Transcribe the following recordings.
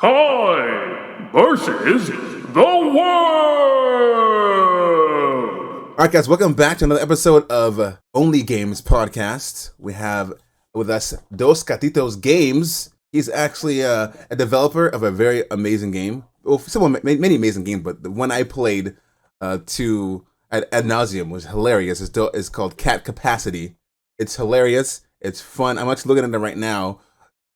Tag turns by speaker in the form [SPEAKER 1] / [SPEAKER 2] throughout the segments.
[SPEAKER 1] Kai versus the world.
[SPEAKER 2] All right, guys, welcome back to another episode of Only Games Podcast. We have with us Dos Gatitos Games. He's actually a developer of a very amazing game. Well, someone made many amazing games, but the one I played ad nauseum was hilarious. It's called Cat Capacity. It's hilarious. It's fun. I'm actually looking at it right now.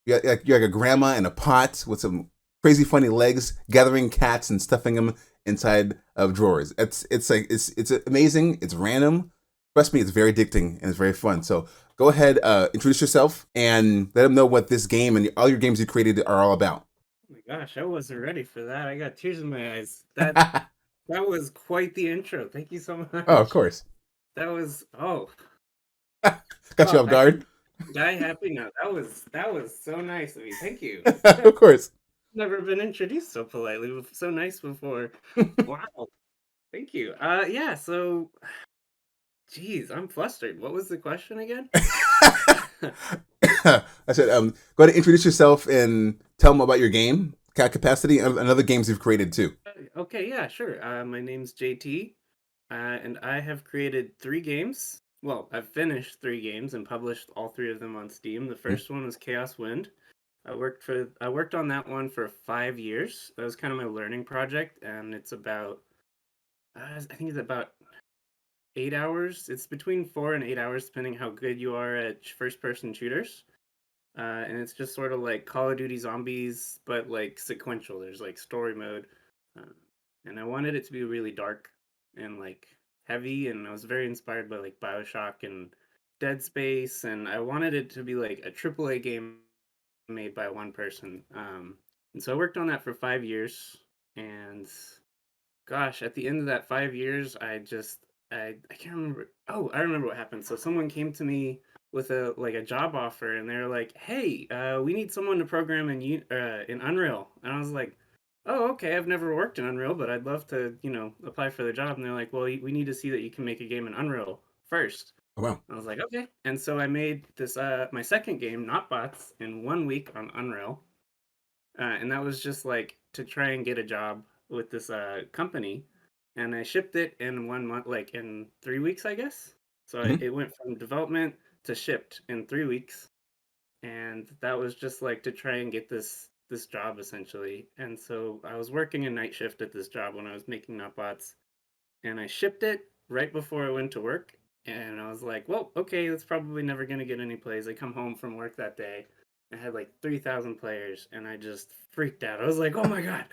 [SPEAKER 2] You're like a grandma in a pot with some crazy funny legs, gathering cats and stuffing them inside of drawers. It's amazing. It's random. Trust me, it's very addicting and it's very fun. So go ahead, introduce yourself and let them know what this game and all your games you created are all about.
[SPEAKER 3] Oh my gosh, I wasn't ready for that. I got tears in my eyes. That was quite the intro. Thank you so much.
[SPEAKER 2] Oh, of course.
[SPEAKER 3] That was
[SPEAKER 2] Got you off guard.
[SPEAKER 3] Die happy now. That was so nice of you. Thank you.
[SPEAKER 2] Of course.
[SPEAKER 3] Never been introduced so politely, so nice before. Wow. Thank you. Yeah, so geez, I'm flustered. What was the question again?
[SPEAKER 2] I said, go ahead and introduce yourself and tell them about your game, Cat Capacity, and other games you've created too.
[SPEAKER 3] Okay, yeah, sure. My name's JT, and I have created 3 games. Well, I've finished 3 games and published all 3 of them on Steam. The first one was Chaos Wind. I worked on that one for 5 years. That was kind of my learning project, and it's about I think it's about 8 hours. It's between 4 and 8 hours, depending how good you are at first-person shooters. And it's just sort of like Call of Duty Zombies, but like sequential. There's like story mode, and I wanted it to be really dark and like heavy, and I was very inspired by like BioShock and Dead Space, and I wanted it to be like a AAA game made by one person. And so I worked on that for 5 years, and gosh, at the end of that 5 years, I can't remember. Oh, I remember what happened. So someone came to me with a job offer, and they were like, "Hey, we need someone to program in Unreal." And I was like, "Oh, okay. I've never worked in Unreal, but I'd love to, apply for the job." And they're like, "Well, we need to see that you can make a game in Unreal first."
[SPEAKER 2] Oh, wow.
[SPEAKER 3] I was like, "Okay." And so I made this my second game, Not Bots, in 1 week on Unreal, and that was just like to try and get a job with this company. And I shipped it in 1 month, like in 3 weeks, I guess. So it went from development to shipped in 3 weeks, and that was just like to try and get this job essentially. And so I was working a night shift at this job when I was making Notbots, and I shipped it right before I went to work. And I was like, well, okay, that's probably never gonna get any plays. I come home from work that day. I had like 3,000 players, and I just freaked out. I was like, oh my god,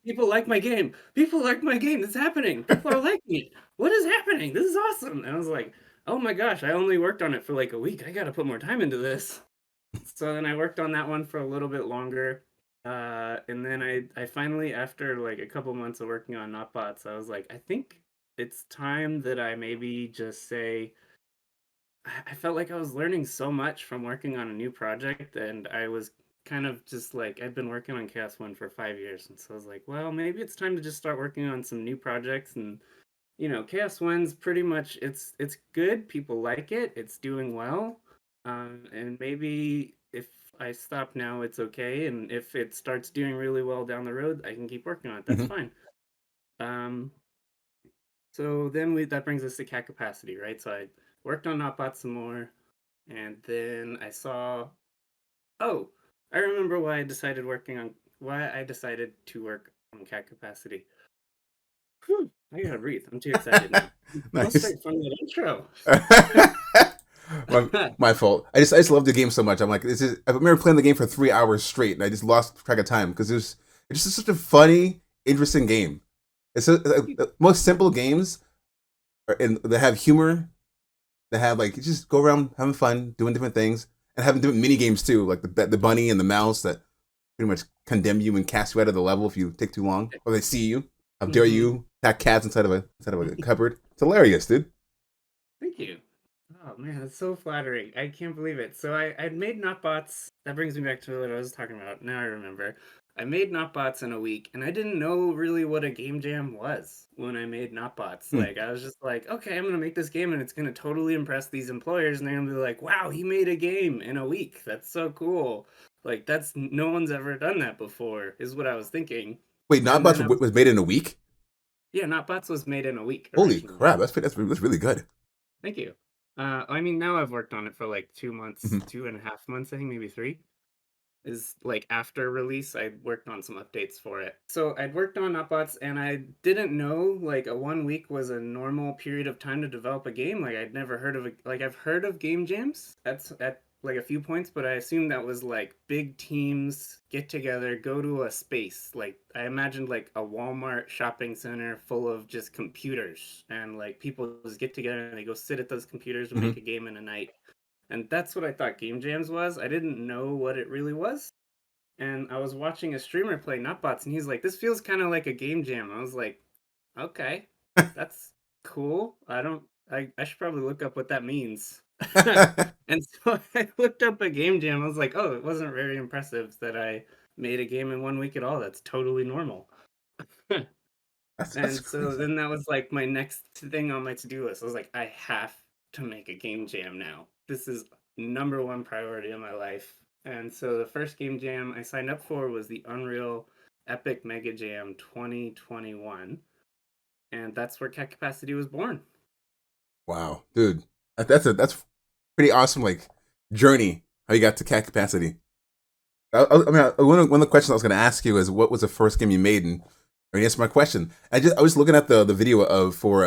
[SPEAKER 3] people like my game. People like my game. It's happening. People are liking it. What is happening? This is awesome. And I was like, oh my gosh, I only worked on it for like a week. I gotta put more time into this. So then I worked on that one for a little bit longer. And then I finally, after like a couple months of working on Notbots, I was like, I think it's time that I maybe just say, I felt like I was learning so much from working on a new project, and I was kind of just like, I'd been working on Chaos One for 5 years, and so I was like, well, maybe it's time to just start working on some new projects. And Chaos One's pretty much it's good. People like it. It's doing well, and maybe if I stop now, it's okay, and if it starts doing really well down the road, I can keep working on it. That's fine. So then that brings us to Cat Capacity, right? So I worked on Notbot some more, and then I saw, oh, I remember why I decided to work on Cat Capacity. Whew, I gotta breathe. I'm too excited now.
[SPEAKER 2] Nice.
[SPEAKER 3] Let's start from that intro.
[SPEAKER 2] my fault. I just love the game so much. I'm like, I remember playing the game for 3 hours straight, and I just lost track of time because it's just such a funny, interesting game. It's the most simple games, and they have humor. They have like you just go around having fun, doing different things, and having different mini games too, like the bunny and the mouse that pretty much condemn you and cast you out of the level if you take too long, or they see you. How dare you attack cats inside of a cupboard? It's hilarious, dude.
[SPEAKER 3] Thank you. Oh man, that's so flattering. I can't believe it. So I'd made Notbots. That brings me back to what I was talking about. Now I remember. I made Notbots in a week, and I didn't know really what a game jam was when I made Notbots. Like, I was just like, okay, I'm gonna make this game, and it's gonna totally impress these employers, and they're gonna be like, wow, he made a game in a week. That's so cool. Like that's no one's ever done that before, is what I was thinking.
[SPEAKER 2] Wait,
[SPEAKER 3] And then
[SPEAKER 2] Notbots
[SPEAKER 3] I was
[SPEAKER 2] was made in a week?
[SPEAKER 3] yeah, Notbots was made in a week
[SPEAKER 2] Holy
[SPEAKER 3] originally.
[SPEAKER 2] crap, that's really good.
[SPEAKER 3] Thank you. I mean, now I've worked on it for like 2 months,
[SPEAKER 2] Mhm.
[SPEAKER 3] 2.5 months, I think, maybe three. Is like after release, I worked on some updates for it. So I'd worked on Notbots, and I didn't know like a 1 week was a normal period of time to develop a game. Like I'd never heard of like I've heard of game jams at like a few points, but I assumed that was like big teams get together, go to a space. Like I imagined like a Walmart shopping center full of just computers, and like people just get together and they go sit at those computers and
[SPEAKER 2] Mhm.
[SPEAKER 3] make a game in a night. And that's what I thought game jams was. I didn't know what it really was. And I was watching a streamer play Nutbots, and he's like, "This feels kind of like a game jam." I was like, "Okay, that's cool. I don't. I should probably look up what that means." And so I looked up a game jam. I was like, "Oh, it wasn't very impressive that I made a game in 1 week at all. That's totally normal."
[SPEAKER 2] That's
[SPEAKER 3] And so then that was like my next thing on my to-do list. I was like, I have to make a game jam now. This is number one priority in my life. And so the first game jam I signed up for was the Unreal Epic Mega Jam 2021. And that's where Cat Capacity was born.
[SPEAKER 2] wow, dude. That's pretty awesome like journey how you got to cat capacity. I mean, one of the questions I was going to ask you is what was the first game you made, and you answered my question. I was looking at the video of for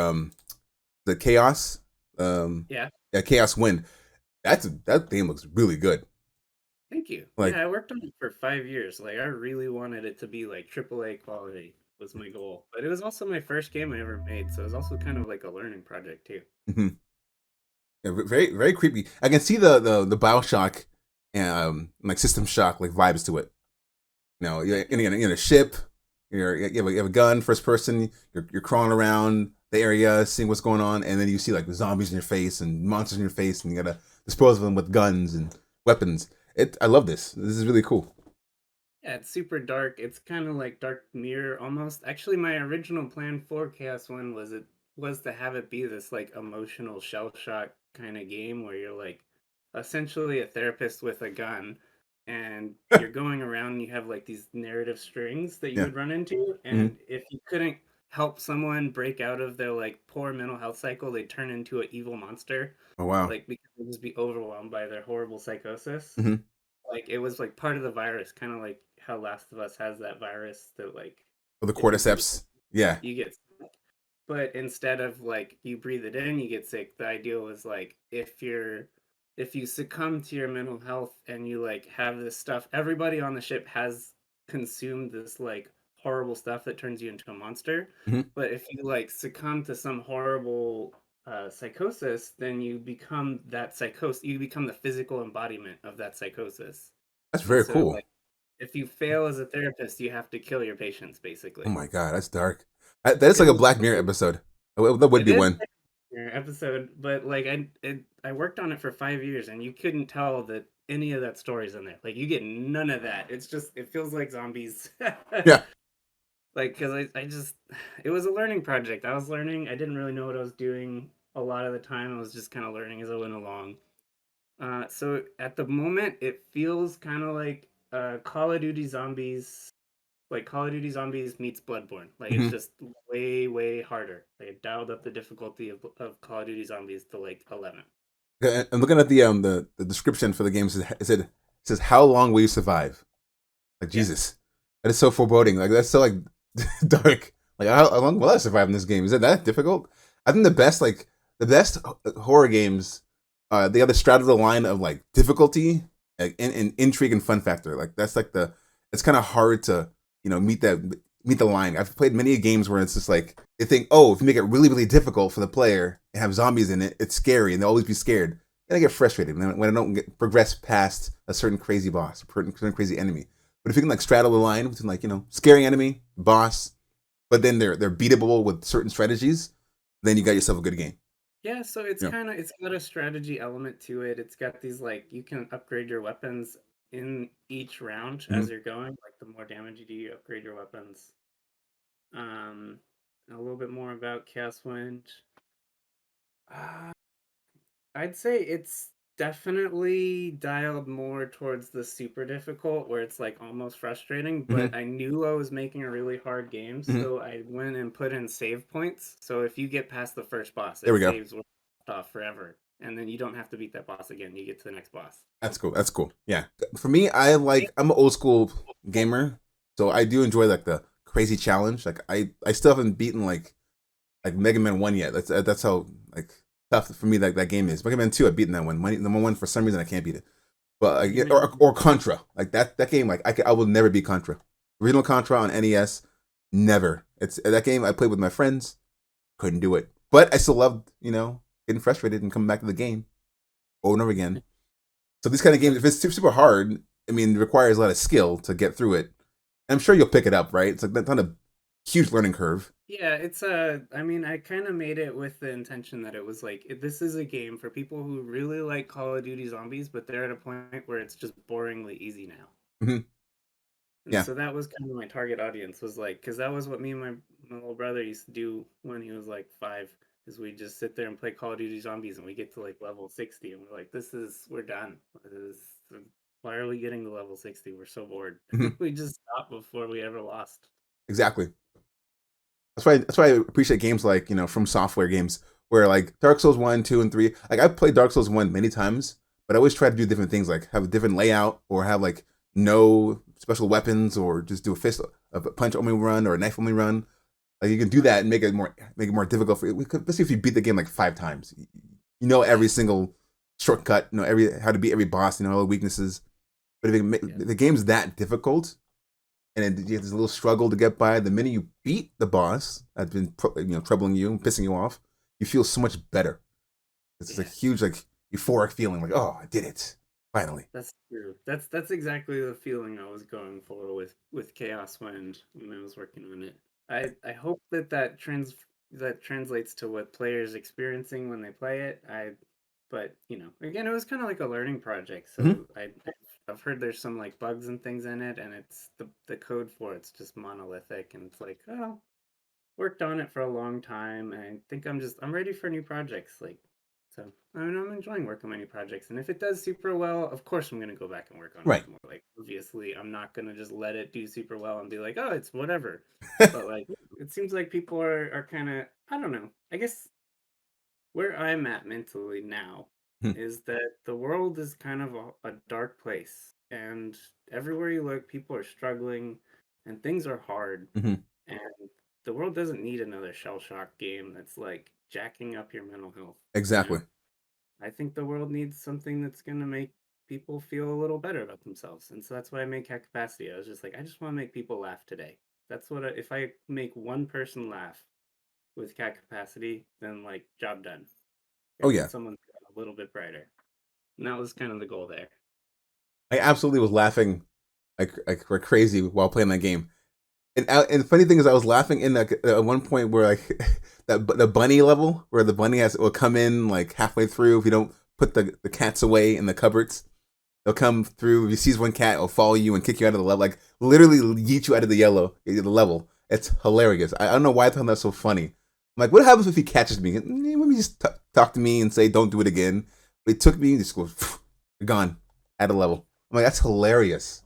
[SPEAKER 2] the Chaos, um,
[SPEAKER 3] Yeah,
[SPEAKER 2] yeah, Chaos Wind. That game looks really good.
[SPEAKER 3] thank you.
[SPEAKER 2] Like,
[SPEAKER 3] Yeah, I worked on it for 5 years. Like I really wanted it to be like AAA quality was my goal. But it was also my first game I ever made, so it was also kind of like a learning project too.
[SPEAKER 2] mhm. Yeah, very very creepy. I can see the Bioshock, like System Shock like vibes to it. You know, you're
[SPEAKER 3] Thank you.
[SPEAKER 2] in a ship. You have a gun, first person. You're crawling around the area, seeing what's going on, and then you see like zombies in your face and monsters in your face, and you gotta dispose of them with guns and weapons. I love this. This is really cool.
[SPEAKER 3] Yeah, it's super dark. It's kind of like Dark Mirror almost. Actually, my original plan for Chaos One was to have it be this like emotional shell shock kind of game where you're like essentially a therapist with a gun, and you're going around and you have like these narrative strings that you
[SPEAKER 2] Yeah.
[SPEAKER 3] would run into,
[SPEAKER 2] Hmm.
[SPEAKER 3] and if you couldn't help someone break out of their like poor mental health cycle, they'd turn into an evil monster,
[SPEAKER 2] Oh wow.
[SPEAKER 3] like because they'd just be overwhelmed by their horrible psychosis.
[SPEAKER 2] Hmm.
[SPEAKER 3] Like it was like part of the virus, kind of like how Last of Us has that virus that like
[SPEAKER 2] Oh, the
[SPEAKER 3] if you breathe
[SPEAKER 2] cordyceps. Yeah.
[SPEAKER 3] you get sick. But instead of like you breathe it in, you get sick. The idea was like if you succumb to your mental health and you like have this stuff, everybody on the ship has consumed this like horrible stuff that turns you into a monster.
[SPEAKER 2] Hmm.
[SPEAKER 3] But if you like succumb to some horrible psychosis, then you become the physical embodiment of that psychosis.
[SPEAKER 2] That's
[SPEAKER 3] And
[SPEAKER 2] very
[SPEAKER 3] so
[SPEAKER 2] cool.
[SPEAKER 3] like if you fail as a therapist, you have to kill your patients
[SPEAKER 2] Oh
[SPEAKER 3] basically.
[SPEAKER 2] my god, that's dark. That is
[SPEAKER 3] It
[SPEAKER 2] like a
[SPEAKER 3] was
[SPEAKER 2] Black Mirror episode. That would
[SPEAKER 3] it
[SPEAKER 2] be
[SPEAKER 3] is
[SPEAKER 2] one.
[SPEAKER 3] an episode, but like I worked on it for 5 years, and you couldn't tell that any of that story's in there. Like you get none of that. It's just it feels like zombies.
[SPEAKER 2] Yeah.
[SPEAKER 3] Like because I just it was a learning project. I was learning. I didn't really know what I was doing a lot of the time. I was just kind of learning as I went along. So at the moment, it feels kind of like Call of Duty Zombies, like Call of Duty Zombies meets Bloodborne. Like it's
[SPEAKER 2] Hmm.
[SPEAKER 3] just way way harder. Like it dialed up the difficulty of Call of Duty Zombies to like 11.
[SPEAKER 2] I'm looking at the description for the game. It says how long will you survive? Like
[SPEAKER 3] Yeah,
[SPEAKER 2] Jesus, that is so foreboding. Like that's so like dark. Like how long will I survive in this game? Is it that difficult? I think the best horror games, they have the straddle the line of like difficulty and intrigue and fun factor. Like that's like it's kind of hard to meet the line. I've played many games where it's just like they think, oh, if you make it really really difficult for the player and have zombies in it, it's scary and they'll always be scared. Then I get frustrated when I don't progress past a certain crazy boss, a certain crazy enemy. But if you can like straddle the line between like scary enemy, boss, but then they're beatable with certain strategies, then you got yourself a good game.
[SPEAKER 3] yeah. So it's
[SPEAKER 2] Yeah.
[SPEAKER 3] kind of it's got a strategy element to it. It's got these like you can upgrade your weapons in each round
[SPEAKER 2] Mm-hmm.
[SPEAKER 3] as you're going. Like the more damage you do, you upgrade your weapons. Um, a little bit more about Chaos Wind. Uh, I'd say definitely dialed more towards the super difficult where it's like almost frustrating,
[SPEAKER 2] Hmm.
[SPEAKER 3] but I knew I was making a really hard game,
[SPEAKER 2] Hmm.
[SPEAKER 3] so I went and put in save points. So if you get past the first boss,
[SPEAKER 2] There
[SPEAKER 3] it
[SPEAKER 2] we go.
[SPEAKER 3] saves where you left off forever. And then you don't have to beat that boss again. You get to the next boss.
[SPEAKER 2] That's cool. That's cool. Yeah. For me, I'm an old school gamer, so I do enjoy like the crazy challenge. Like I still haven't beaten like Mega Man 1 yet. That's how like tough for me that game is. Mega Man 2, I've beaten that one. Number one, for some reason I can't beat it. But like,
[SPEAKER 3] You
[SPEAKER 2] or Contra, like that game, like I will never beat Contra. Original Contra on NES, never. It's that game I played with my friends, couldn't do it. But I still loved, getting frustrated and coming back to the game over and over again. So these kind of games, if it's super hard, I mean, it requires a lot of skill to get through it. I'm sure you'll pick it up, right? It's like that's not a huge learning curve.
[SPEAKER 3] Yeah, I mean, I kind of made it with the intention that it was like, this is a game for people who really like Call of Duty Zombies, but they're at a point where it's just boringly easy now.
[SPEAKER 2] Hmm.
[SPEAKER 3] And
[SPEAKER 2] Yeah.
[SPEAKER 3] so that was kind of my target audience was like, because that was what me and my little brother used to do when he was like 5, is we just sit there and play Call of Duty Zombies, and we get to like level 60, and we're like, we're done. Why are we getting to level 60? We're so bored.
[SPEAKER 2] Hmm.
[SPEAKER 3] We just stopped before we ever lost.
[SPEAKER 2] Exactly. That's why I appreciate games like From Software games where like Dark Souls 1, 2, and 3. Like I've played Dark Souls 1 many times, but I always try to do different things, like have a different layout or have like no special weapons or just do a punch only run or a knife only run. Like you can do that and make it more difficult for you. Especially if you beat the game like 5 times, you know every single shortcut, every how to beat every boss, all the weaknesses. But
[SPEAKER 3] Yeah.
[SPEAKER 2] if the game's that difficult, and you have this little struggle to get by. The minute you beat the boss that's been troubling you, pissing you off, you feel so much better. It's a
[SPEAKER 3] Yeah.
[SPEAKER 2] huge like euphoric feeling, like oh, I did it finally.
[SPEAKER 3] That's true. That's exactly the feeling I was going for with Chaos Wind when I was working on it. I hope that translates to what players experiencing when they play it. But again, it was kind of like a learning project.
[SPEAKER 2] Hmm.
[SPEAKER 3] So I've heard there's some like bugs and things in it, and it's the code for it's just monolithic, and it's like, oh, worked on it for a long time, and I think I'm ready for new projects. Like, so I mean, I'm enjoying working on new projects, and if it does super well, of course I'm gonna go back and work on it
[SPEAKER 2] Right.
[SPEAKER 3] some more. Like, obviously, I'm not gonna just let it do super well and be like, oh, it's whatever. But like, it seems like people are kind of, I don't know. I guess where I'm at mentally now is that the world is kind of a dark place, and everywhere you look, people are struggling, and things are hard,
[SPEAKER 2] Hmm.
[SPEAKER 3] and the world doesn't need another shell shock game that's like jacking up your mental health. You
[SPEAKER 2] Exactly.
[SPEAKER 3] know, I think the world needs something that's gonna make people feel a little better about themselves, and so that's why I make Cat Capacity. I was just like, I just want to make people laugh today. That's if I make one person laugh with Cat Capacity, then like job done.
[SPEAKER 2] Oh
[SPEAKER 3] And then
[SPEAKER 2] yeah,
[SPEAKER 3] someone's got a little bit brighter. And that was kind of the goal there.
[SPEAKER 2] I absolutely was laughing like we're crazy while playing that game. And the funny thing is, I was laughing in at one point where like the bunny level where the bunny will come in like halfway through if you don't put the cats away in the cupboards. They'll come through. If you sees one cat, it'll follow you and kick you out of the level. Like literally yeet you out of the level. It's hilarious. I don't know why I thought that's so funny. I'm like, what happens if he catches me? Let me just talk to me and say, don't do it again. But he took me and just goes, you're gone, out of the level. I'm like, that's hilarious.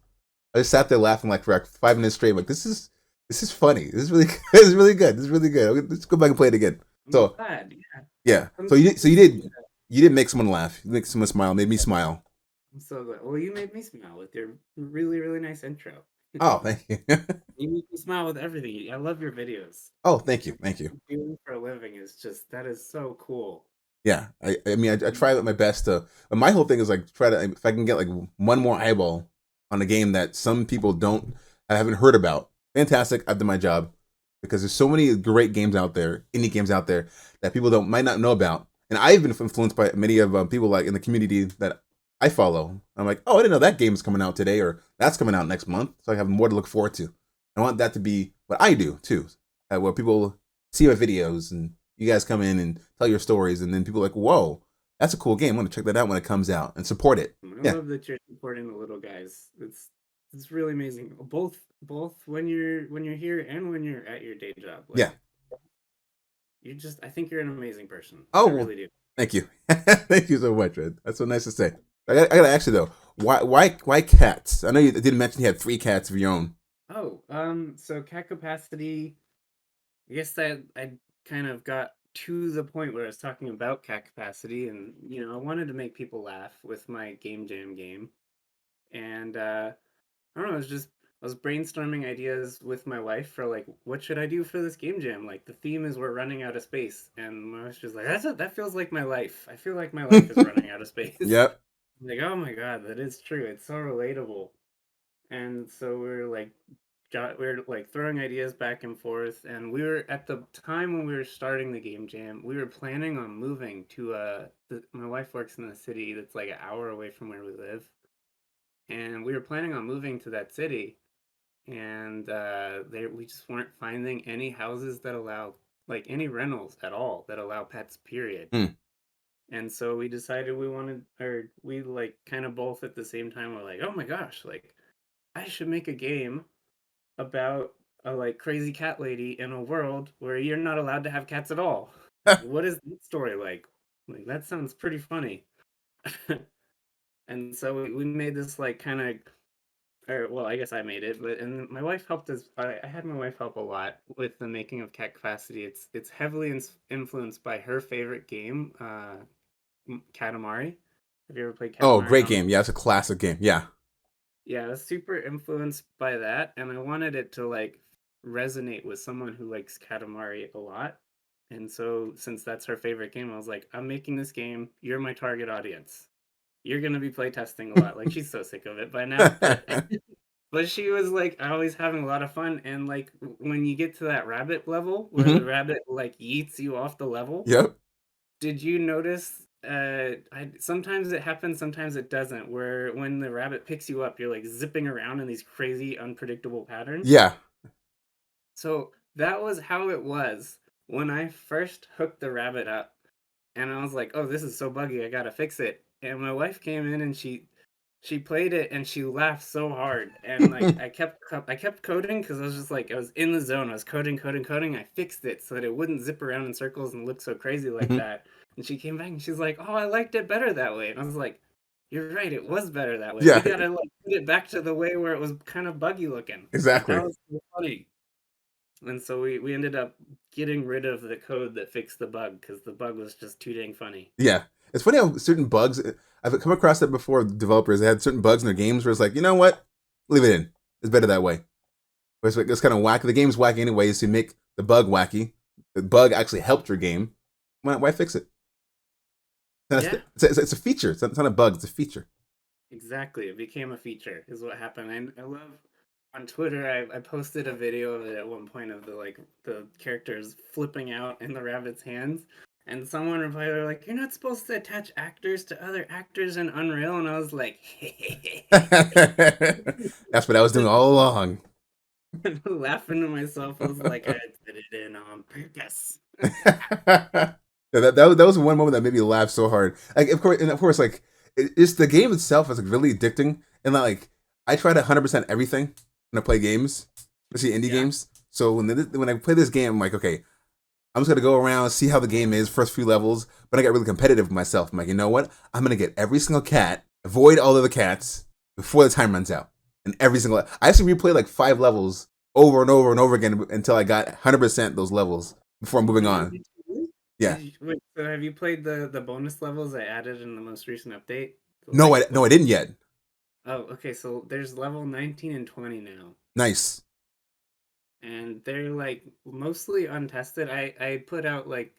[SPEAKER 2] I just sat there laughing like for like 5 minutes straight. I'm like, this is funny. This is really this is really good. This is really good. Okay, let's go back and play it again.
[SPEAKER 3] I'm
[SPEAKER 2] So
[SPEAKER 3] glad, yeah.
[SPEAKER 2] yeah.
[SPEAKER 3] I'm
[SPEAKER 2] So
[SPEAKER 3] so
[SPEAKER 2] you did make someone laugh. You make someone smile. Made me smile.
[SPEAKER 3] I'm so glad. Well, you made me smile with your really, really nice intro.
[SPEAKER 2] Oh, thank you.
[SPEAKER 3] You make me smile with everything. I love your videos.
[SPEAKER 2] Oh, thank you. Thank you.
[SPEAKER 3] Doing for a living is just that is so cool.
[SPEAKER 2] Yeah, I mean, I try my best to. But my whole thing is like try to if I can get like one more eyeball on a game that some people don't I haven't heard about. Fantastic, I've done my job because there's so many great games out there, indie games out there that people don't might not know about. And I've been influenced by many of people like in the community that I follow. I'm like, oh, I didn't know that game is coming out today or that's coming out next month, so I have more to look forward to. I want that to be what I do too, where people see my videos and you guys come in and tell your stories, and then people are like, whoa, that's a cool game. I'm gonna check that out when it comes out and support it.
[SPEAKER 3] I
[SPEAKER 2] Yeah,
[SPEAKER 3] love that you're supporting the little guys. It's really amazing. Both when you're here and when you're at your day job.
[SPEAKER 2] yeah.
[SPEAKER 3] Like I think you're an amazing person.
[SPEAKER 2] Oh
[SPEAKER 3] I
[SPEAKER 2] well,
[SPEAKER 3] really do.
[SPEAKER 2] Thank you. Thank you so much, Red. That's so nice to say. I gotta ask you though, why cats? I know you didn't mention you had 3 cats of your own.
[SPEAKER 3] Oh, so cat capacity. I guess that I kind of got to the point where I was talking about cat capacity, and I wanted to make people laugh with my game jam game, and I don't know, I was brainstorming ideas with my wife for like what should I do for this game jam? Like the theme is we're running out of space, and my wife's just like that feels like my life. I feel like my life is running out of space.
[SPEAKER 2] Yep.
[SPEAKER 3] I'm like, oh my god, that is true. It's so relatable. And so we were like throwing ideas back and forth, and we were at the time when we were starting the game jam, we were planning on moving to my wife works in a city that's like an hour away from where we live, and we were planning on moving to that city, and we just weren't finding any houses that allow like any rentals at all that allow pets, period.
[SPEAKER 2] Hmm.
[SPEAKER 3] And so we decided we like kind of both at the same time were like, oh my gosh, like I should make a game about a like crazy cat lady in a world where you're not allowed to have cats at all. What is that story like? Like that sounds pretty funny. And so we made this like kind of, or well, I guess I made it, but and my wife helped us. I had my wife help a lot with the making of Cat Capacity. It's heavily influenced by her favorite game, Katamari. Have you ever played
[SPEAKER 2] Oh,
[SPEAKER 3] Katamari
[SPEAKER 2] great
[SPEAKER 3] on?
[SPEAKER 2] game. Yeah, it's a classic game. Yeah.
[SPEAKER 3] Yeah, I was super influenced by that, and I wanted it to like resonate with someone who likes Katamari a lot. And so, since that's her favorite game, I was like, I'm making this game. You're my target audience. You're gonna be playtesting a lot. Like she's so sick of it by now, but but she was like always having a lot of fun. And like when you get to that rabbit level where the
[SPEAKER 2] Hmm.
[SPEAKER 3] rabbit like yeets you off the level,
[SPEAKER 2] Yep.
[SPEAKER 3] did you notice? Sometimes it happens, sometimes it doesn't. Where when the rabbit picks you up, you're like zipping around in these crazy, unpredictable patterns.
[SPEAKER 2] Yeah.
[SPEAKER 3] So that was how it was when I first hooked the rabbit up, and I was like, "Oh, this is so buggy. I gotta fix it." And my wife came in and she played it and she laughed so hard. And like I kept coding because I was just like I was in the zone. I was coding, coding, coding. I fixed it so that it wouldn't zip around in circles and look so crazy like
[SPEAKER 2] Mhm.
[SPEAKER 3] that. And she came back and she's like, "Oh, I liked it better that way." And I was like, "You're right. It was better that way. We
[SPEAKER 2] Yeah.
[SPEAKER 3] gotta like put it back to the way where it was kind of buggy looking." Like that
[SPEAKER 2] Exactly.
[SPEAKER 3] was so funny. And so we ended up getting rid of the code that fixed the bug because the bug was just too dang funny.
[SPEAKER 2] Yeah. It's funny how certain bugs. I've come across that before. Developers they had certain bugs in their games where it's like, you know what, leave it in. It's better that way. Where it's like it's kind of wacky. The game's wacky anyways. So you make the bug wacky. The bug actually helped your game. Why fix it?
[SPEAKER 3] Yeah,
[SPEAKER 2] It's a feature. It's not a bug. It's a feature.
[SPEAKER 3] exactly. It became a feature, is what happened. I love on Twitter. I posted a video of it at one point of the characters flipping out in the rabbit's hands, and someone replied, they're like, "You're not supposed to attach actors to other actors in Unreal," and I was like,
[SPEAKER 2] That's what I was doing all along.
[SPEAKER 3] laughing to myself. I was like, "I did it in on purpose."
[SPEAKER 2] Yeah, that was one moment that made me laugh so hard. Like of course, like it's the game itself is like really addicting, and like I try to 100% everything when I play games, especially indie
[SPEAKER 3] Yeah,
[SPEAKER 2] games. So when I play this game, I'm like, okay, I'm just gonna go around see how the game is first few levels. But I got really competitive with myself. I'm like, you know what? I'm gonna get every single cat, avoid all of the cats before the time runs out, and every single. I actually replayed like 5 levels over and over and over again until I got 100% those levels before moving
[SPEAKER 3] oh,
[SPEAKER 2] on.
[SPEAKER 3] did you really?
[SPEAKER 2] Yeah.
[SPEAKER 3] Wait, so have you played the bonus levels I added in the most recent update? So,
[SPEAKER 2] No,
[SPEAKER 3] like
[SPEAKER 2] I didn't yet.
[SPEAKER 3] oh, okay, so there's level 19 and 20 now.
[SPEAKER 2] Nice.
[SPEAKER 3] And they're like mostly untested. I put out like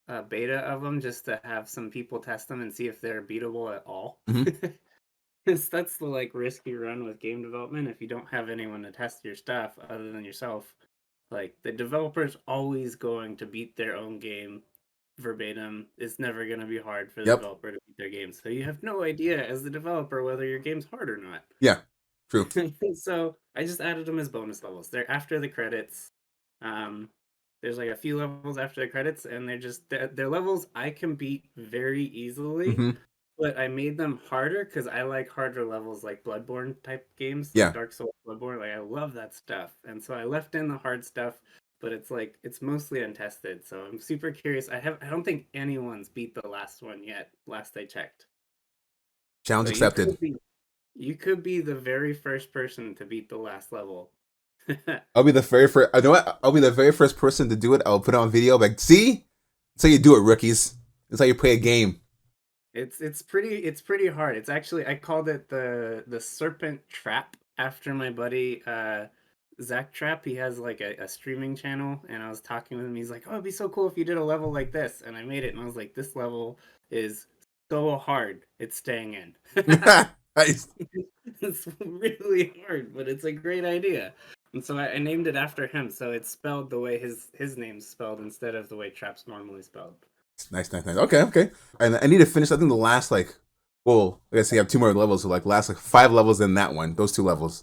[SPEAKER 3] a beta of them just to have some people test them and see if they're beatable at all.
[SPEAKER 2] Hmm.
[SPEAKER 3] 'Cause that's the like risky run with game development if you don't have anyone to test your stuff other than yourself. Like the developer's always going to beat their own game verbatim. It's never going to be hard for the
[SPEAKER 2] Yep.
[SPEAKER 3] developer to beat their game. So you have no idea as the developer whether your game's hard or not.
[SPEAKER 2] Yeah. True.
[SPEAKER 3] So I just added them as bonus levels. They're after the credits. Um, there's like a few levels after the credits, and they're levels I can beat very easily.
[SPEAKER 2] Hmm.
[SPEAKER 3] But I made them harder because I like harder levels, like Bloodborne type games, like
[SPEAKER 2] Yeah.
[SPEAKER 3] Dark Souls, Bloodborne. Like I love that stuff, and so I left in the hard stuff but it's like it's mostly untested. So I'm super curious. I don't think anyone's beat the last one yet. Last I checked.
[SPEAKER 2] Challenge
[SPEAKER 3] So
[SPEAKER 2] accepted.
[SPEAKER 3] you could be the very first person to beat the last level.
[SPEAKER 2] I'll be the very first. I know what? I'll be the very first person to do it. I'll put it on video. Like, see, that's how you do it, rookies. That's how you play a game.
[SPEAKER 3] It's pretty hard. It's actually I called it the serpent trap after my buddy Zach Trap. He has like a streaming channel, and I was talking with him. He's like, "Oh, it'd be so cool if you did a level like this," and I made it, and I was like, "This level is so hard. It's staying in."
[SPEAKER 2] Nice.
[SPEAKER 3] It's really hard, but it's a great idea. And so I named it after him. So it's spelled the way his name's spelled instead of the way Trap's normally spelled.
[SPEAKER 2] Nice. Okay, okay. And I need to finish. I think the last well, I guess you have 2 more levels. So last 5 levels in that one. Those 2 levels.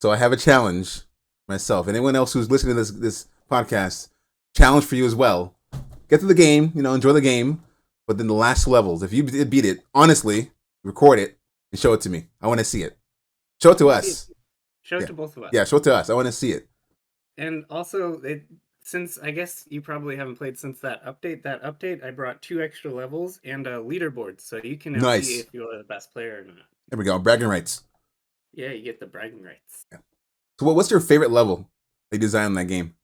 [SPEAKER 2] So I have a challenge myself. And anyone else who's listening to this podcast, challenge for you as well. Get to the game. Enjoy the game. But then the last levels, if you beat it, honestly, record it and show it to me. I want to see it. Show it to us.
[SPEAKER 3] Show it to both of us.
[SPEAKER 2] Yeah, show it to us. I want to see it.
[SPEAKER 3] And also, since I guess you probably haven't played since that update, I brought 2 extra levels and a leaderboard, so you can now see if you're the best player or not.
[SPEAKER 2] There we go. Bragging rights.
[SPEAKER 3] Yeah, you get the bragging rights.
[SPEAKER 2] Yeah. So what's your favorite level they designed in that game?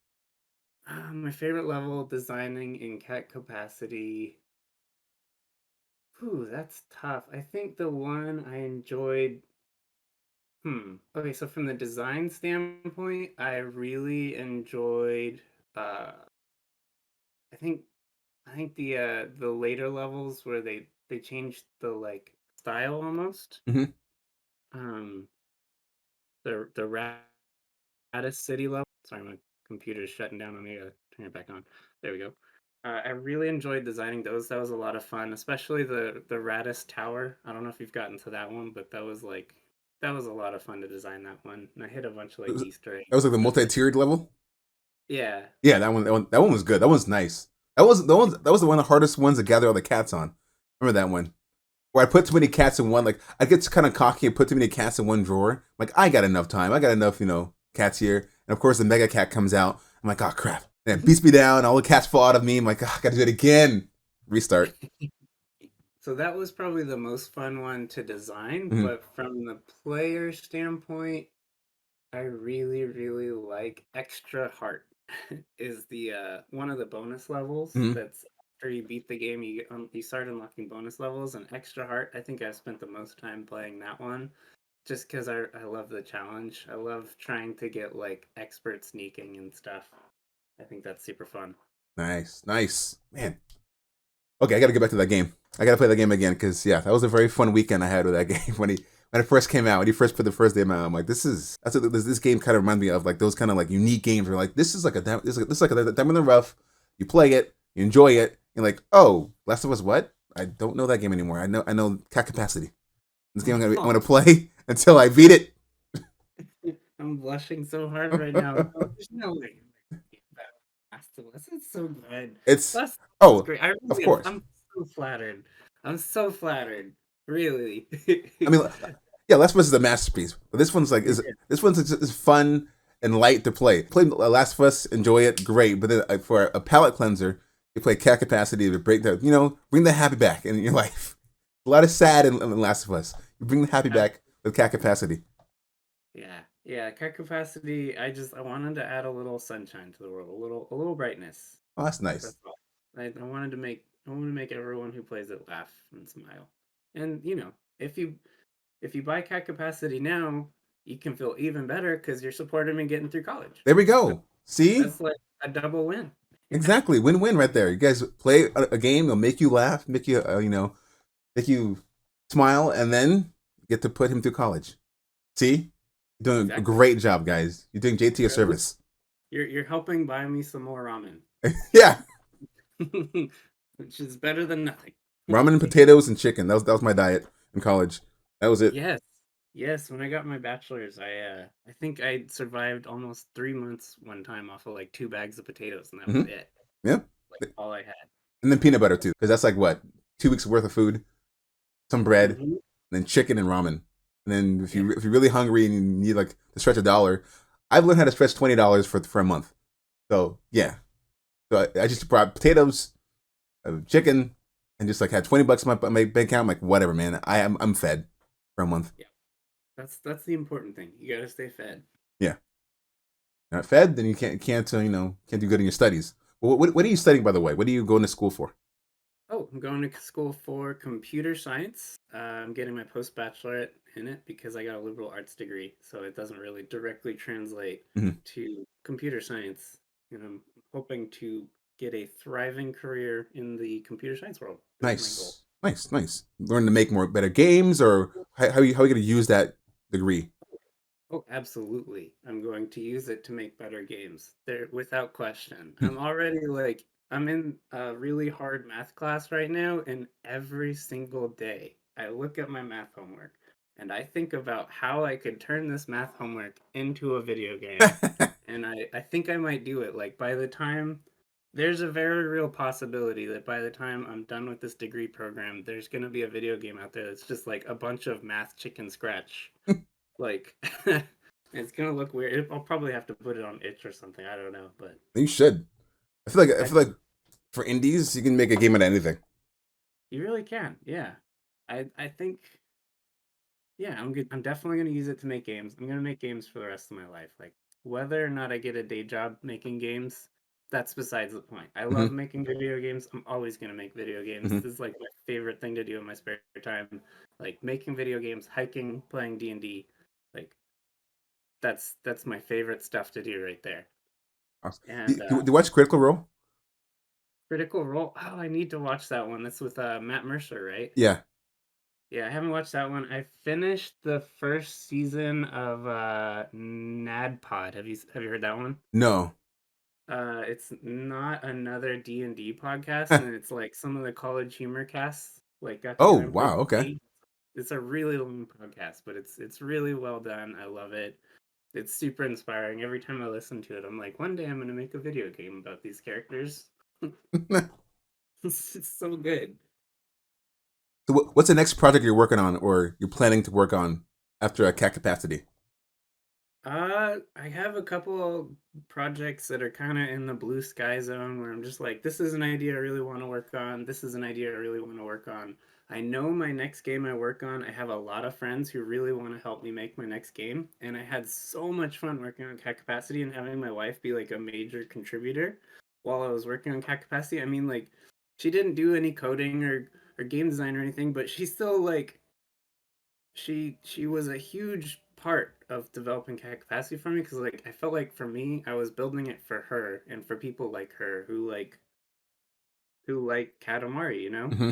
[SPEAKER 3] My favorite level designing in cat capacity. Ooh, that's tough. I think the one I enjoyed. Okay, so from the design standpoint, I really enjoyed. I think the later levels where they changed the like style almost.
[SPEAKER 2] Mhm.
[SPEAKER 3] The Raddus City level. Sorry, my computer's shutting down on me. Turn it back on. There we go. I really enjoyed designing those. That was a lot of fun, especially the Raddus Tower. I don't know if you've gotten to that one, but that was a lot of fun to design that one. And I hit a bunch of like Easter eggs.
[SPEAKER 2] That was like the multi-tiered level.
[SPEAKER 3] Yeah.
[SPEAKER 2] Yeah, that one was good. That one's nice. That was one of the hardest ones to gather all the cats on. Remember that one? Where I put too many cats in one. Like I get kind of cocky and put too many cats in one drawer. Like I got enough time. I got enough, cats here. And of course the mega cat comes out. I'm like, oh crap. And it beats me down. All the cats fall out of me. I'm like, oh, I gotta do it again. Restart.
[SPEAKER 3] So that was probably the most fun one to design,
[SPEAKER 2] Mhm.
[SPEAKER 3] but from the player standpoint, I really, really like Extra Heart is the one of the bonus levels
[SPEAKER 2] Mhm.
[SPEAKER 3] that's after you beat the game, you start unlocking bonus levels, and Extra Heart, I think I've spent the most time playing that one just because I love the challenge. I love trying to get like expert sneaking and stuff. I think that's super fun.
[SPEAKER 2] Nice, man. Okay, I gotta get back to that game. I gotta play that game again because that was a very fun weekend I had with that game when it first came out. When he first put the first game out, I'm like, this game kind of reminds me of like those kind of like unique games where like this is like a diamond in the rough. You play it, you enjoy it, you're like, oh, Last of Us what? I don't know that game anymore. I know Cat Capacity. This game I'm gonna play until I beat it.
[SPEAKER 3] I'm blushing so hard right now. There's no way. Last of Us, it's so good.
[SPEAKER 2] It's
[SPEAKER 3] great.
[SPEAKER 2] of course.
[SPEAKER 3] I'm so flattered. I'm so flattered. Really.
[SPEAKER 2] I mean, yeah, Last of Us is a masterpiece. But this one's is fun and light to play. Play Last of Us, enjoy it, great. But then for a palate cleanser, you play Cat Capacity to bring the happy back in your life. A lot of sad in Last of Us. You bring the happy back with Cat Capacity.
[SPEAKER 3] Yeah, Cat Capacity. I wanted to add a little sunshine to the world, a little brightness.
[SPEAKER 2] Oh, that's nice.
[SPEAKER 3] That's all. I wanted to make everyone who plays it laugh and smile. And if you buy Cat Capacity now, you can feel even better because you're supporting me getting through college.
[SPEAKER 2] There we go. See,
[SPEAKER 3] that's like a double win.
[SPEAKER 2] Exactly, win-win right there. You guys play a game, it'll make you laugh, make you make you smile, and then you get to put him through college. See, you're doing a great job, guys. You're doing JT a service.
[SPEAKER 3] You're helping buy me some more ramen.
[SPEAKER 2] Yeah.
[SPEAKER 3] Which is better than nothing.
[SPEAKER 2] Ramen and potatoes and chicken. That was my diet in college. That was it.
[SPEAKER 3] Yes. When I got my bachelor's, I think I survived almost 3 months one time off of like 2 bags of potatoes, and that was it.
[SPEAKER 2] Yeah.
[SPEAKER 3] Like all I had.
[SPEAKER 2] And then peanut butter too, because that's like what 2 weeks worth of food, some bread, and then chicken and ramen. And then if you're really hungry and you need like to stretch $1, I've learned how to stretch $20 for a month. So yeah, so I just brought potatoes, chicken, and just like had $20 in my bank account. I'm like, whatever, man. I'm fed for a month.
[SPEAKER 3] Yeah, that's the important thing. You gotta stay fed.
[SPEAKER 2] Yeah, you're not fed, then you can't do good in your studies. What are you studying, by the way? What are you going to school for?
[SPEAKER 3] Oh, I'm going to school for computer science. I'm getting my post-bachelorate in it because I got a liberal arts degree, so it doesn't really directly translate
[SPEAKER 2] Mhm.
[SPEAKER 3] to computer science. And I'm hoping to get a thriving career in the computer science world is my goal.
[SPEAKER 2] Nice, nice, nice. Learn to make more better games, or how are you going to use that degree?
[SPEAKER 3] Oh, absolutely. I'm going to use it to make better games. There, without question. I'm already like, I'm in a really hard math class right now, and every single day I look at my math homework and I think about how I could turn this math homework into a video game. And I think I might do it. Like, by the time, there's a very real possibility that by the time I'm done with this degree program, there's going to be a video game out there that's just like a bunch of math chicken scratch like, it's gonna look weird. I'll probably have to put it on itch or something. I don't know, but
[SPEAKER 2] You should. I
[SPEAKER 3] I
[SPEAKER 2] feel like for indies, you can make a game out of anything.
[SPEAKER 3] you really can. Yeah, I think yeah, I'm good. I'm definitely gonna use it to make games. I'm gonna make games for the rest of my life. Like whether or not I get a day job making games, that's besides the point. I love
[SPEAKER 2] Hmm.
[SPEAKER 3] making video games. I'm always gonna make video games.
[SPEAKER 2] Hmm.
[SPEAKER 3] This is like my favorite thing to do in my spare time. Like making video games, hiking, playing D&D. Like that's my favorite stuff to do right there.
[SPEAKER 2] Awesome.
[SPEAKER 3] And
[SPEAKER 2] Do you watch Critical Role?
[SPEAKER 3] Critical Role. Oh, I need to watch that one. That's with Matt Mercer, right?
[SPEAKER 2] Yeah.
[SPEAKER 3] Yeah, I haven't watched that one. I finished the first season of NADPOD. Have you heard that one?
[SPEAKER 2] No.
[SPEAKER 3] It's not another D&D podcast, and it's like some of the college humor casts like got
[SPEAKER 2] Oh
[SPEAKER 3] together and played
[SPEAKER 2] wow. Okay.
[SPEAKER 3] D&D. It's a really long podcast, but it's really well done. I love it. It's super inspiring. Every time I listen to it, I'm like, one day I'm gonna make a video game about these characters. It's so good.
[SPEAKER 2] So what's the next project you're working on, or you're planning to work on after a cat capacity?
[SPEAKER 3] I have a couple projects that are kind of in the blue sky zone where I'm just like, this is an idea I really want to work on. This is an idea I really want to work on. I know my next game I work on, I have a lot of friends who really want to help me make my next game, and I had so much fun working on Cat Capacity and having my wife be like a major contributor while I was working on Cat Capacity. I mean, like, she didn't do any coding or game design or anything, but she still like she was a huge part of developing cat capacity for me because like I felt like for me I was building it for her and for people like her who like Katamari, you know?
[SPEAKER 2] Hmm.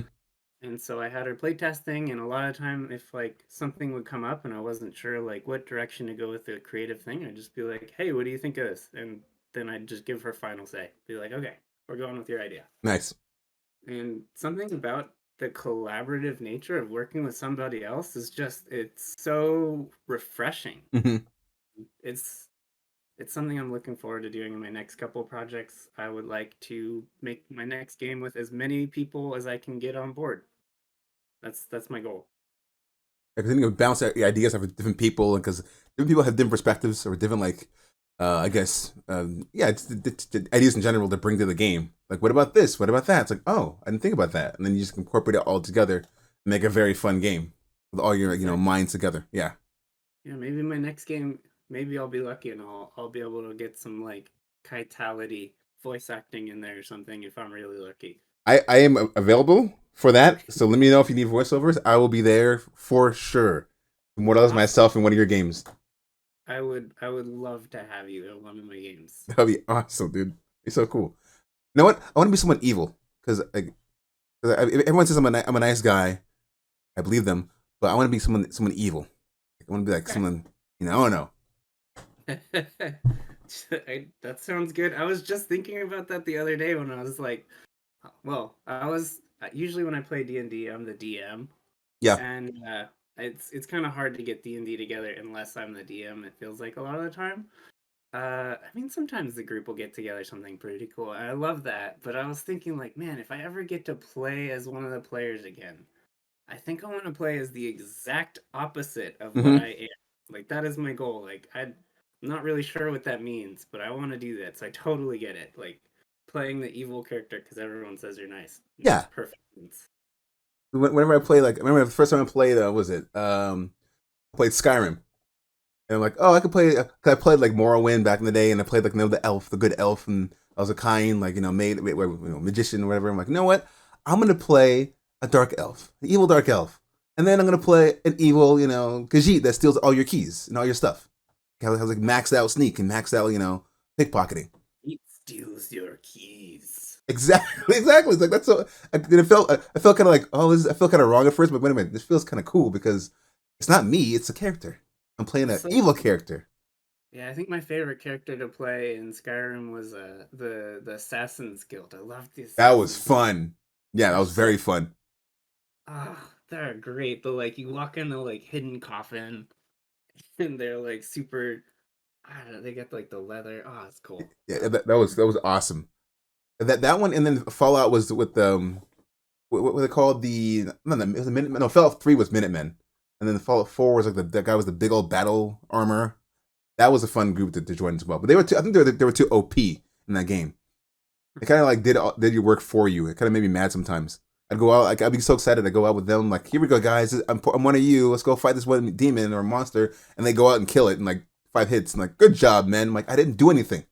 [SPEAKER 3] And so I had her play testing and a lot of time if like something would come up and I wasn't sure like what direction to go with the creative thing, I'd just be like, "Hey, what do you think of this?" And then I'd just give her final say. Be like, "Okay, we're going with your idea."
[SPEAKER 2] Nice.
[SPEAKER 3] And something about the collaborative nature of working with somebody else is just it's so refreshing.
[SPEAKER 2] Hmm.
[SPEAKER 3] It's it's something I'm looking forward to doing in my next couple of projects. I would like to make my next game with as many people as I can get on board. That's my goal.
[SPEAKER 2] I think you bounce ideas off of different people, because different people have different perspectives or different like, I guess, yeah, it's the ideas in general to bring to the game. Like, what about this? What about that? It's like, oh, I didn't think about that, and then you just incorporate it all together, and make a very fun game with all your
[SPEAKER 3] Exactly.
[SPEAKER 2] minds together. Yeah.
[SPEAKER 3] Yeah, maybe my next game, maybe I'll be lucky and I'll be able to get some like Kitality voice acting in there or something if I'm really lucky.
[SPEAKER 2] I am available for that. So let me know if you need voiceovers. I will be there for sure. Immortalize
[SPEAKER 3] Awesome.
[SPEAKER 2] myself in one of your games.
[SPEAKER 3] I would love to have you in one of my games.
[SPEAKER 2] That'll be awesome, dude. It's so cool. You know what? I want to be someone evil, because everyone says I'm a nice guy. I believe them, but I want to be someone evil. Like, I want to be like someone. I don't know.
[SPEAKER 3] That sounds good. I was just thinking about that the other day when I was like, well, I was usually when I play D&D, I'm the DM,
[SPEAKER 2] Yeah.
[SPEAKER 3] and it's kind of hard to get D&D together unless I'm the DM. It feels like a lot of the time. I mean, sometimes the group will get together something pretty cool. And I love that, but I was thinking like, man, if I ever get to play as one of the players again, I think I want to play as the exact opposite of what
[SPEAKER 2] Hmm.
[SPEAKER 3] I am. Like that is my goal. Like I not really sure what that means, but I want to do that. So I totally get it. Like playing the evil character because everyone says you're nice. Makes
[SPEAKER 2] Yeah.
[SPEAKER 3] perfect sense.
[SPEAKER 2] Whenever I play, like, I remember the first time I played, was it? I played Skyrim. And I'm like, oh, I could play. Cause I played like Morrowind back in the day, and I played like the elf, the good elf, and I was a kind, like magician or whatever. I'm like, you know what? I'm gonna play a dark elf, an evil dark elf, and then I'm gonna play an evil, Khajiit that steals all your keys and all your stuff. Has like maxed out sneak and maxed out, pickpocketing.
[SPEAKER 3] It steals your keys.
[SPEAKER 2] Exactly. It's like that's so. I felt kind of like, I felt kind of wrong at first, but wait a minute, this feels kind of cool because it's not me, it's a character. I'm playing an evil character.
[SPEAKER 3] Yeah, I think my favorite character to play in Skyrim was the Assassin's Guild. I loved these.
[SPEAKER 2] That was fun. Yeah, that was very fun.
[SPEAKER 3] They're great. But like you walk in the like hidden coffin and they're like super I don't know, they get like the leather. Oh, it's cool.
[SPEAKER 2] Yeah, that was awesome. That one, and then Fallout was with what they called Fallout 3 was Minutemen. And then Fallout 4 was like that guy was the big old battle armor. That was a fun group to join as well. But they were I think they were too OP in that game. They kind of like did your work for you. It kind of made me mad sometimes. I'd go out, like I'd be so excited. I'd go out with them, like, here we go, guys. I'm one of you. Let's go fight this one demon or monster, and they go out and kill it in like 5 hits. And like, good job, man. I'm like, I didn't do anything.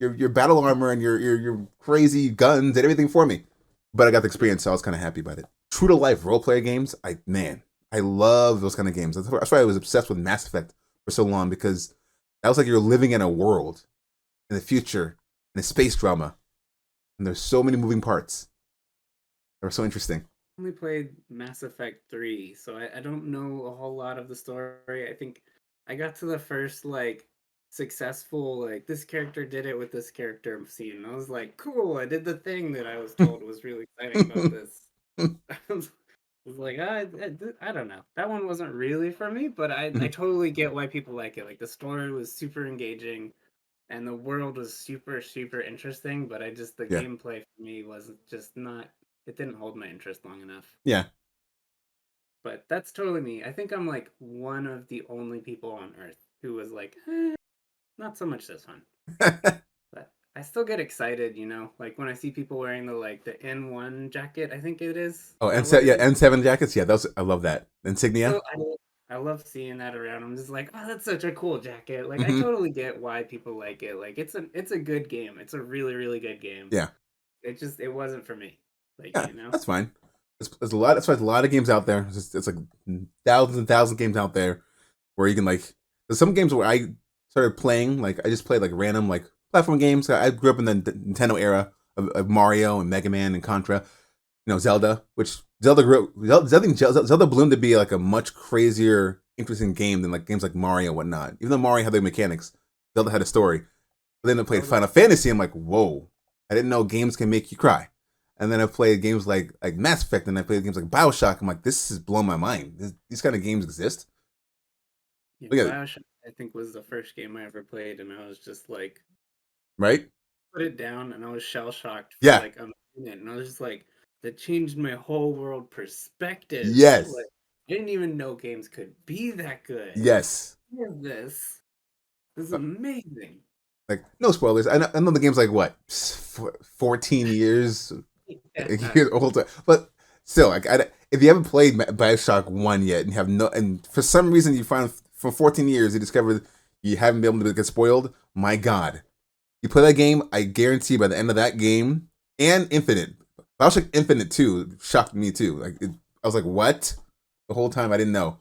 [SPEAKER 2] Your battle armor and your crazy guns did everything for me. But I got the experience, so I was kind of happy about it. True to life role player games, I love those kind of games. That's why I was obsessed with Mass Effect for so long, because that was like you're living in a world in the future in a space drama, and there's so many moving parts. They were so interesting.
[SPEAKER 3] I only played Mass Effect 3, so I don't know a whole lot of the story. I think I got to the first like successful like this character did it with this character scene. And I was like, cool, I did the thing that I was told was really exciting about this. I was like, I don't know. That one wasn't really for me, but I totally get why people like it. Like the story was super engaging and the world was super, super interesting, but the gameplay for me was just not, it didn't hold my interest long enough.
[SPEAKER 2] Yeah.
[SPEAKER 3] But that's totally me. I think I'm like one of the only people on Earth who was like, not so much this one. But I still get excited, like when I see people wearing the N1 jacket, I think it is.
[SPEAKER 2] Oh, N7 jackets. Yeah, I love that insignia.
[SPEAKER 3] So I love seeing that around. I'm just like, oh, that's such a cool jacket. Like, I totally get why people like it. Like, it's a good game. It's a really, really good game.
[SPEAKER 2] Yeah.
[SPEAKER 3] It wasn't for me. Like,
[SPEAKER 2] that's fine. There's a lot. That's why there's a lot of games out there. It's like thousands and thousands of games out there where you can like. There's some games where I started playing. Like I just played like random like platform games. I grew up in the Nintendo era of Mario and Mega Man and Contra. Zelda, which Zelda bloomed to be like a much crazier, interesting game than like games like Mario and whatnot. Even though Mario had the mechanics, Zelda had a story. But then I played Final Fantasy. I'm like, whoa! I didn't know games can make you cry. And then I played games like Mass Effect, and I played games like BioShock. I'm like, this is blowing my mind. These kind of games exist.
[SPEAKER 3] Yeah, BioShock, I think, was the first game I ever played, and I was just like,
[SPEAKER 2] right?
[SPEAKER 3] Put it down, and I was shell shocked for
[SPEAKER 2] like
[SPEAKER 3] a minute, and I was just like, that changed my whole world perspective.
[SPEAKER 2] Yes.
[SPEAKER 3] Like, I didn't even know games could be that good.
[SPEAKER 2] Yes.
[SPEAKER 3] This is amazing.
[SPEAKER 2] Like, no spoilers. I know the game's like what, 14 years old, but still, like, if you haven't played BioShock 1 yet and and for some reason you find for 14 years you discover you haven't been able to get spoiled, my God, you play that game, I guarantee by the end of that game and Infinite. BioShock Infinite 2 shocked me too. Like I was like, what? The whole time I didn't know.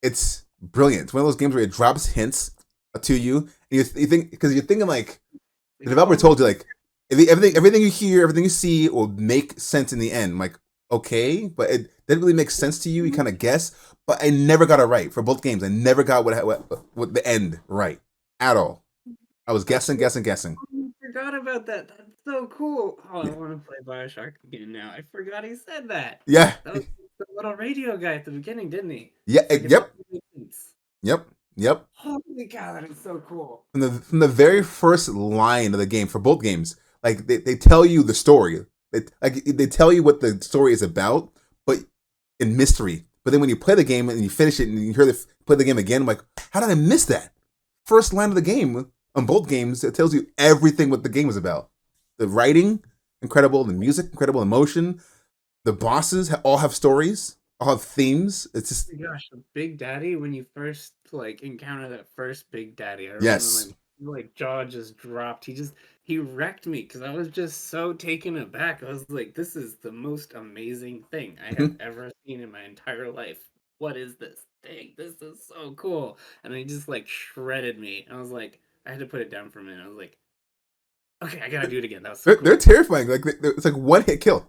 [SPEAKER 2] It's brilliant. It's one of those games where it drops hints to you, and you think, because you're thinking like the developer told you like everything you hear, everything you see will make sense in the end. I'm like, okay, but it didn't really make sense to you. You kind of guess, but I never got it right for both games. I never got what the end right at all. I was guessing.
[SPEAKER 3] I forgot about that. That's so cool. Oh, I want to play BioShock again now. I forgot he said that.
[SPEAKER 2] Yeah.
[SPEAKER 3] That was the little radio guy at the beginning, didn't he?
[SPEAKER 2] Yeah. Yep.
[SPEAKER 3] Holy cow, that is so cool.
[SPEAKER 2] From the very first line of the game for both games, like they tell you the story. They tell you what the story is about, but in mystery. But then when you play the game and you finish it and you play the game again, I'm like, how did I miss that? first line of the game on both games, it tells you everything what the game is about. The writing, incredible. The music, incredible. Emotion. The bosses all have stories, all have themes. It's just
[SPEAKER 3] Oh my gosh, the Big Daddy, when you first like encounter that first Big Daddy, I remember
[SPEAKER 2] yes.
[SPEAKER 3] my jaw just dropped. He wrecked me because I was just so taken aback. I was like, this is the most amazing thing I have
[SPEAKER 2] Mhm.
[SPEAKER 3] ever seen in my entire life. What is this thing? This is so cool. And he just like shredded me. I was like, I had to put it down for a minute. I was like, okay, I gotta do it again. That was so
[SPEAKER 2] They're
[SPEAKER 3] cool.
[SPEAKER 2] terrifying. Like it's like one hit kill.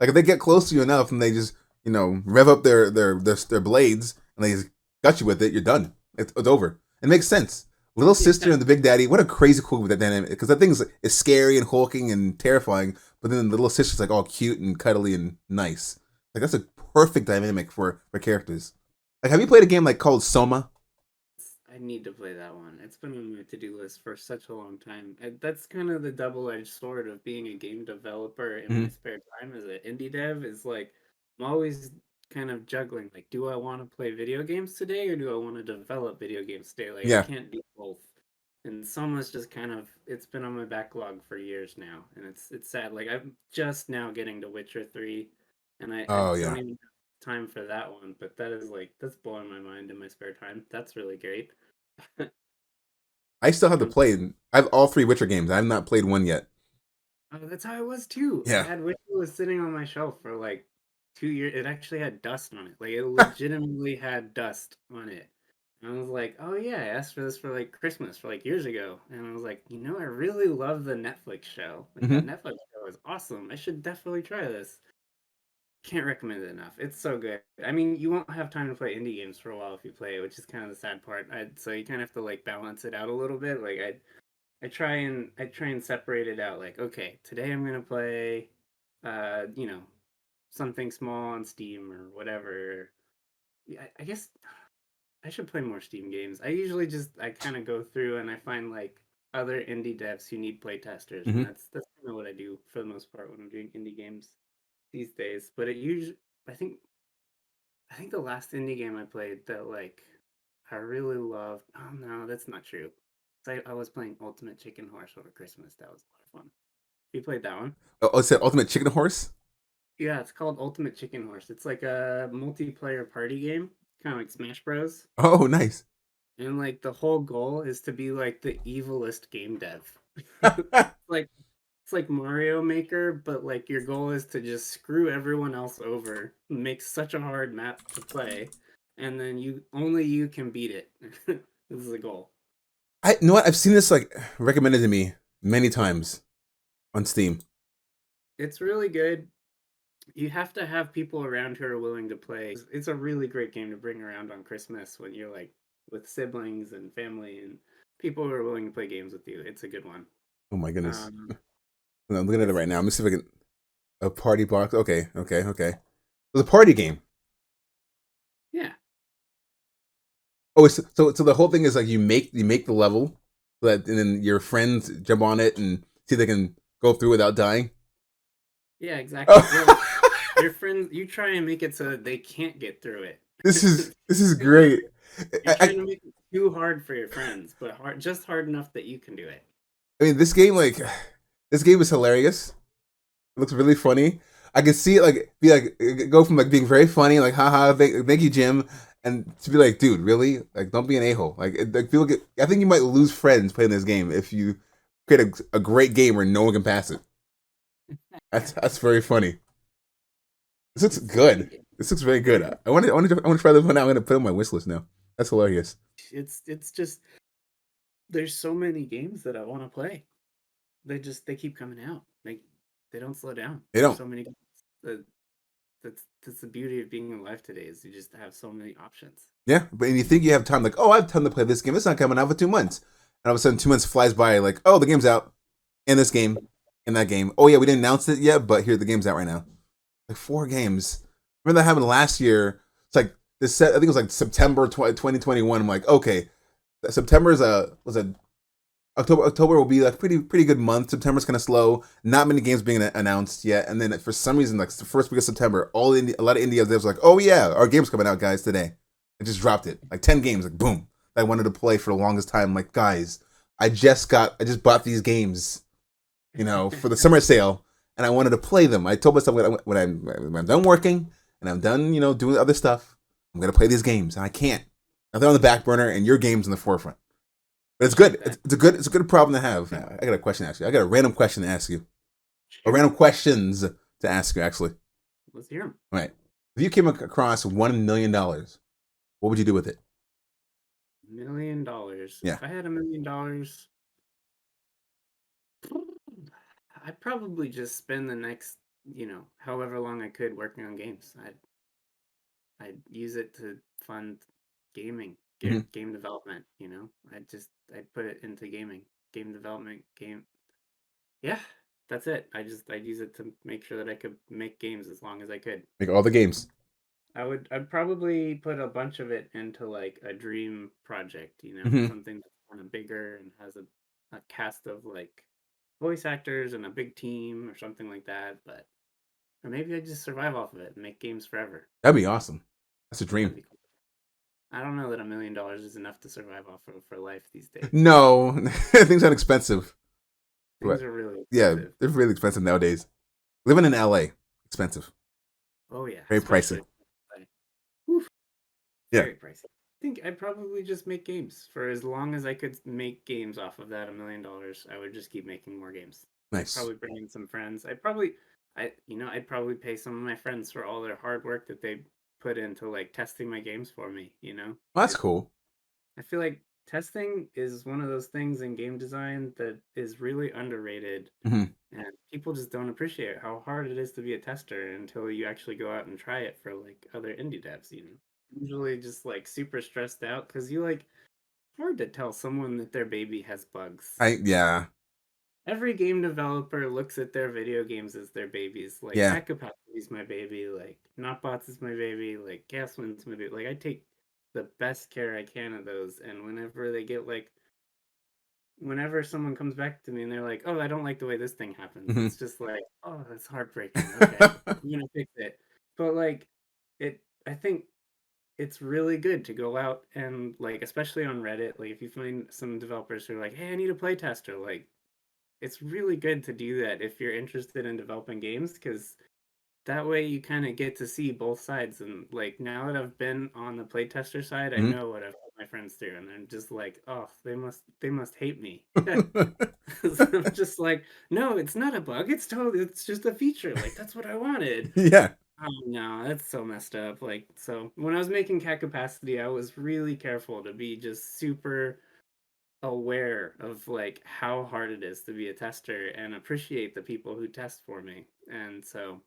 [SPEAKER 2] Like if they get close to you enough and they just rev up their blades and they just got you with it, you're done. It's over. It makes sense. Little sister
[SPEAKER 3] Yeah.
[SPEAKER 2] and the big daddy. What a crazy cool with that dynamic because that thing is scary and hulking and terrifying. But then the little sister's like all cute and cuddly and nice. Like that's a perfect dynamic for characters. Like have you played a game like called Soma?
[SPEAKER 3] I need to play that one. It's been on my to-do list for such a long time. That's kind of the double-edged sword of being a game developer in my
[SPEAKER 2] Mm-hmm.
[SPEAKER 3] spare time as an indie dev is like I'm always kind of juggling like do I want to play video games today or do I want to develop video games today? Like I
[SPEAKER 2] Yeah.
[SPEAKER 3] can't do both. And Soma's just kind of it's been on my backlog for years now and it's sad. Like I'm just now getting to Witcher 3 and I
[SPEAKER 2] Oh
[SPEAKER 3] don't
[SPEAKER 2] yeah.
[SPEAKER 3] even have time for that one, but that is like that's blowing my mind in my spare time. That's really great.
[SPEAKER 2] I still have to
[SPEAKER 3] Um,
[SPEAKER 2] play. I have all three Witcher games. I've not played one yet.
[SPEAKER 3] oh, that's how I was too. I
[SPEAKER 2] Yeah.
[SPEAKER 3] had Witcher was sitting on my shelf for like 2 years. It actually had dust on it. Like it legitimately had dust on it. And I was like, oh yeah, I asked for this for like Christmas for like years ago. And I was like, I really love the Netflix show. Like that
[SPEAKER 2] Hmm.
[SPEAKER 3] Netflix show is awesome. I should definitely try this. Can't recommend it enough. It's so good. I mean, you won't have time to play indie games for a while if you play it, which is kind of the sad part. So you kind of have to like balance it out a little bit. Like I try and separate it out. Like, okay, today I'm gonna play, you know, something small on Steam or whatever. Yeah, I guess I should play more Steam games. I usually just I kind of go through and I find like other indie devs who need play testers, and
[SPEAKER 2] Hmm.
[SPEAKER 3] that's kind of what I do for the most part when I'm doing indie games these days. But it usually I think I think the last indie game I played that like I really loved. Oh no, that's not true. I was playing Ultimate Chicken Horse over Christmas. That was a lot of fun. You played that one?
[SPEAKER 2] Oh, it's that Ultimate Chicken Horse.
[SPEAKER 3] Yeah, it's called Ultimate Chicken Horse. It's like a multiplayer party game, kind of like Smash Bros.
[SPEAKER 2] Oh, nice.
[SPEAKER 3] And like the whole goal is to be like the evilest game dev. Like it's like Mario Maker, but like your goal is to just screw everyone else over, make such a hard map to play, and then you can beat it. This is the goal.
[SPEAKER 2] I you know what I've seen this like recommended to me many times on Steam.
[SPEAKER 3] It's really good. You have to have people around who are willing to play. It's a really great game to bring around on Christmas when you're like with siblings and family and people who are willing to play games with you. It's a good one.
[SPEAKER 2] Oh my goodness.
[SPEAKER 3] Um,
[SPEAKER 2] I'm looking at it
[SPEAKER 3] it's
[SPEAKER 2] right now. Let me see if I can a party box. Okay, okay, okay. It's a party game.
[SPEAKER 3] yeah,
[SPEAKER 2] Oh, so the whole thing is like you make the level, but and then your friends jump on it and see if they can go through without dying.
[SPEAKER 3] yeah, exactly. Well,
[SPEAKER 2] Oh,
[SPEAKER 3] your friends, you try and make it so that they can't get through it.
[SPEAKER 2] this is great.
[SPEAKER 3] You're
[SPEAKER 2] I,
[SPEAKER 3] trying to make it too hard for your friends, but just hard enough that you can do it.
[SPEAKER 2] I mean, this game is hilarious. It looks really funny. I can see it like be like go from like being very funny, like haha, thank you, Jim, and to be like, dude, really, like don't be an a hole. Like people get. I think you might lose friends playing this game if you create a great game where no one can pass it. That's very funny. This looks
[SPEAKER 3] It's such a
[SPEAKER 2] good.
[SPEAKER 3] game.
[SPEAKER 2] This looks very good. I want to try this one out. I'm gonna put it on my wish list now. That's hilarious.
[SPEAKER 3] It's just there's so many games that I want to play. They keep coming out. They don't slow down.
[SPEAKER 2] They
[SPEAKER 3] There's
[SPEAKER 2] don't.
[SPEAKER 3] so many games. Uh, that's the beauty of being alive today is you just have so many options.
[SPEAKER 2] Yeah, but you think you have time, like, oh, I have time to play this game. It's not coming out for 2 months, and all of a sudden 2 months flies by. Like, oh, the game's out in this game, in that game. Oh yeah, we didn't announce it yet, but here the game's out right now. Like 4 games. Remember that happened last year? It's like this. I think it was like September 2021. I'm like, okay, September is a was a October will be like pretty good month. September's kind of slow. Not many games being announced yet. And then for some reason, like the first week of September, a lot of indie devs was like, oh yeah, our game's coming out, guys, today. It just dropped it like 10 games, like boom. that I wanted to play for the longest time. I'm like, guys, I just bought these games, for the summer sale, and I wanted to play them. I told myself when I'm done working and I'm done, doing other stuff, I'm gonna play these games, and I can't. Now they're on the back burner, and your game's in the forefront. But it's good. It's a good problem to have. I got a question to ask you. I got a random question to ask you. Or random questions to ask you, actually.
[SPEAKER 3] Let's hear them.
[SPEAKER 2] All right. If you came across $1 million, what would you do with it?
[SPEAKER 3] $1 million.
[SPEAKER 2] Yeah.
[SPEAKER 3] If I had $1 million, I'd probably just spend the next, however long I could working on games. I'd use it to fund gaming, game development. I'd put it into game development, Yeah, that's it. I'd use it to make sure that I could make games as long as I could.
[SPEAKER 2] Make all the games.
[SPEAKER 3] I'd probably put a bunch of it into like a dream project, something that's kind of bigger and has a cast of like voice actors and a big team or something like that. Or maybe I'd just survive off of it and make games forever.
[SPEAKER 2] That'd be awesome. That's a
[SPEAKER 3] That'd
[SPEAKER 2] dream.
[SPEAKER 3] be cool. I don't know that $1 million is enough to survive off of for life these days.
[SPEAKER 2] No, things are expensive.
[SPEAKER 3] Things are really expensive.
[SPEAKER 2] Yeah, they're really expensive nowadays. Living in LA, expensive.
[SPEAKER 3] Oh yeah,
[SPEAKER 2] Very pricey.
[SPEAKER 3] Yeah, very pricey. I think I'd probably just make games for as long as I could make games off of that $1 million. I would just keep making more games.
[SPEAKER 2] Nice.
[SPEAKER 3] I'd probably bring in some friends. I'd probably pay some of my friends for all their hard work that they put into like testing my games for me.
[SPEAKER 2] Well, that's cool.
[SPEAKER 3] I feel like testing is one of those things in game design that is really underrated, and people just don't appreciate how hard it is to be a tester until you actually go out and try it for like other indie devs. Usually just like super stressed out because hard to tell someone that their baby has bugs.
[SPEAKER 2] Yeah.
[SPEAKER 3] Every game developer looks at their video games as their babies. Like Hack Capacity is my baby, like Notbots is my baby, like Gaswin's my baby. Like I take the best care I can of those, and whenever someone comes back to me and they're like, "Oh, I don't like the way this thing happens," it's just like, "Oh, that's heartbreaking." Okay, I'm gonna fix it. But I think it's really good to go out and like, especially on Reddit, like if you find some developers who are like, "Hey, I need a playtester," like it's really good to do that if you're interested in developing games, because that way you kind of get to see both sides. And like now that I've been on the playtester side, I know what I've put my friends through, and I'm just like, oh, they must hate me. I'm just like, no, it's not a bug. It's just a feature. Like that's what I wanted.
[SPEAKER 2] Yeah.
[SPEAKER 3] Oh no, that's so messed up. Like, so when I was making Cat Capacity, I was really careful to be just super aware of like how hard it is to be a tester and appreciate the people who test for me. And so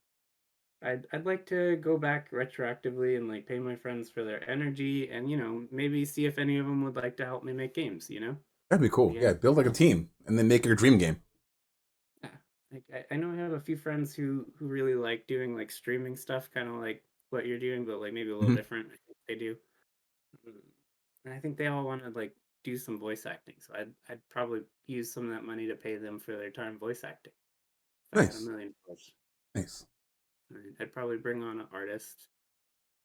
[SPEAKER 3] I'd like to go back retroactively and like pay my friends for their energy and maybe see if any of them would like to help me make games.
[SPEAKER 2] That'd be cool. Yeah, build like a team and then make your dream game.
[SPEAKER 3] Yeah, like I know I have a few friends who really like doing like streaming stuff, kind of like what you're doing, but like maybe a little different. I think they do, and I think they all want to like do some voice acting. So I'd probably use some of that money to pay them for their time voice acting. If I had $1 million.
[SPEAKER 2] Nice.
[SPEAKER 3] I'd probably bring on an artist.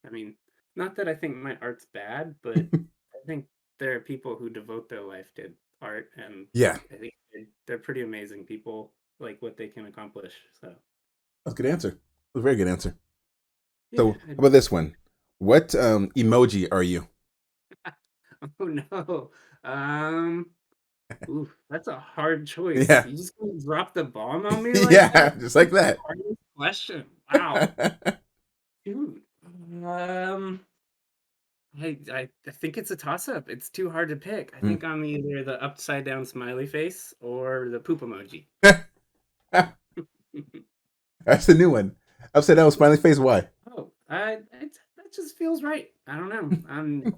[SPEAKER 3] I mean, not that I think my art's bad, but I think there are people who devote their life to art, and I think they're pretty amazing people, like what they can accomplish. So
[SPEAKER 2] that's a good answer. That's a very good answer. So how about this one? What emoji are you?
[SPEAKER 3] Oh no. Ooh, that's a hard choice.
[SPEAKER 2] Yeah.
[SPEAKER 3] You just gonna drop the bomb on me like
[SPEAKER 2] yeah,
[SPEAKER 3] that?
[SPEAKER 2] just like that.
[SPEAKER 3] Hardest question. Wow. Dude. I think it's a toss-up. It's too hard to pick. I think I'm either the upside down smiley face or the poop emoji.
[SPEAKER 2] That's the new one. Upside down smiley face. Why?
[SPEAKER 3] Oh, that just feels right. I don't know. I'm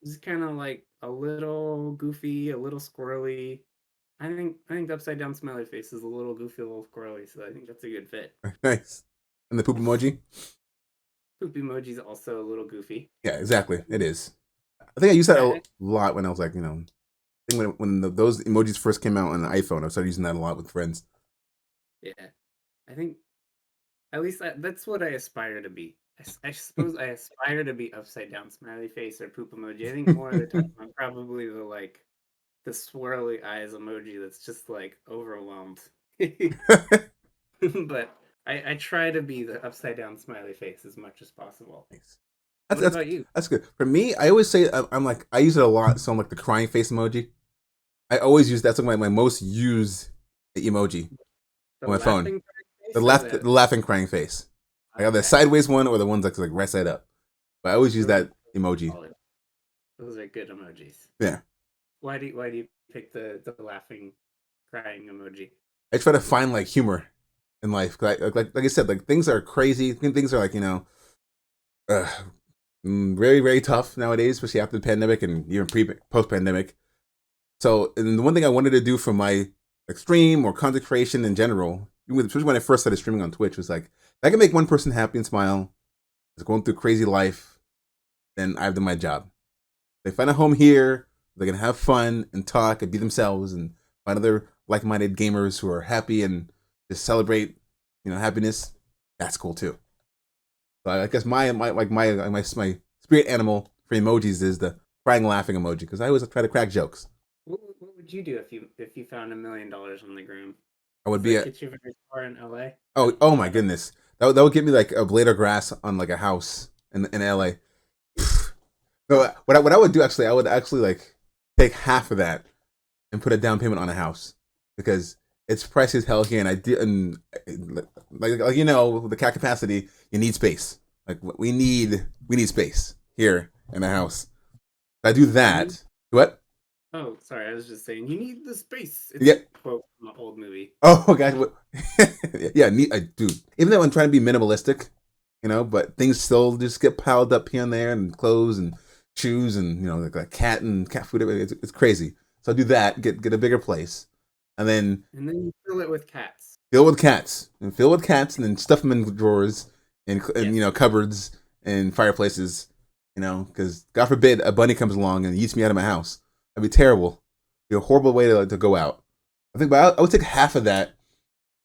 [SPEAKER 3] just kind of like a little goofy, a little squirrely. I think the upside down smiley face is a little goofy, a little squirrely, so I think that's a good fit.
[SPEAKER 2] Nice. And the poop emoji?
[SPEAKER 3] Poop emoji is also a little goofy.
[SPEAKER 2] Yeah, exactly. It is. I think I used that a lot when I was like, I think when those emojis first came out on the iPhone, I started using that a lot with friends.
[SPEAKER 3] Yeah. I think at least that's what I aspire to be. I suppose I aspire to be upside down smiley face or poop emoji. I think more of the time I'm probably the swirly eyes emoji that's just like overwhelmed. But I try to be the upside down smiley face as much as possible.
[SPEAKER 2] Nice.
[SPEAKER 3] What
[SPEAKER 2] That's
[SPEAKER 3] about you?
[SPEAKER 2] that's good. For me, I always say I'm like I use it a lot. So I'm like the crying face emoji. I always use that's like my most used emoji
[SPEAKER 3] The
[SPEAKER 2] on my phone.
[SPEAKER 3] laughing face or
[SPEAKER 2] The laughing crying face. I got the
[SPEAKER 3] okay.
[SPEAKER 2] sideways one or the ones like right side up. But I always use
[SPEAKER 3] Those are
[SPEAKER 2] that emoji.
[SPEAKER 3] solid. Those are good emojis.
[SPEAKER 2] Yeah.
[SPEAKER 3] Why do you pick the laughing crying emoji?
[SPEAKER 2] I try to find like humor in life. Like I said, like things are crazy. Things are like uh, very very tough nowadays, especially after the pandemic and even post pandemic. So, and the one thing I wanted to do for my like stream or content creation in general, especially when I first started streaming on Twitch, was like if I can make one person happy and smile, is going through crazy life, then I've done my job. They find a home here, they can have fun and talk and be themselves and find other like-minded gamers who are happy and just celebrate, happiness. That's cool too. So I guess my spirit animal for emojis is the crying laughing emoji because I always try to crack jokes.
[SPEAKER 3] What would you do if you found $1 million on the ground?
[SPEAKER 2] I would
[SPEAKER 3] Does
[SPEAKER 2] be
[SPEAKER 3] that
[SPEAKER 2] a
[SPEAKER 3] get you very far in LA?
[SPEAKER 2] oh my goodness, that would give me like a blade of grass on like a house in LA. No, what I would do actually, I would actually like take half of that and put a down payment on a house because it's pricey as hell here, and I did and like the cat capacity, you need space. Like we need space here in the house. If I do that. What?
[SPEAKER 3] Oh, sorry. I was just saying you need the space. It's
[SPEAKER 2] Yeah.
[SPEAKER 3] a quote from an old movie.
[SPEAKER 2] Oh gosh. Yeah. Dude. Even though I'm trying to be minimalistic, but things still just get piled up here and there, and clothes and shoes and like a cat and cat food. It's crazy. So I do that. Get a bigger place, and then
[SPEAKER 3] And then you fill it with cats.
[SPEAKER 2] fill with cats and then stuff them in drawers and
[SPEAKER 3] Yes.
[SPEAKER 2] cupboards and fireplaces. Because God forbid a bunny comes along and eats me out of my house. That'd be terrible. It'd be a horrible way to go out. But I would take half of that,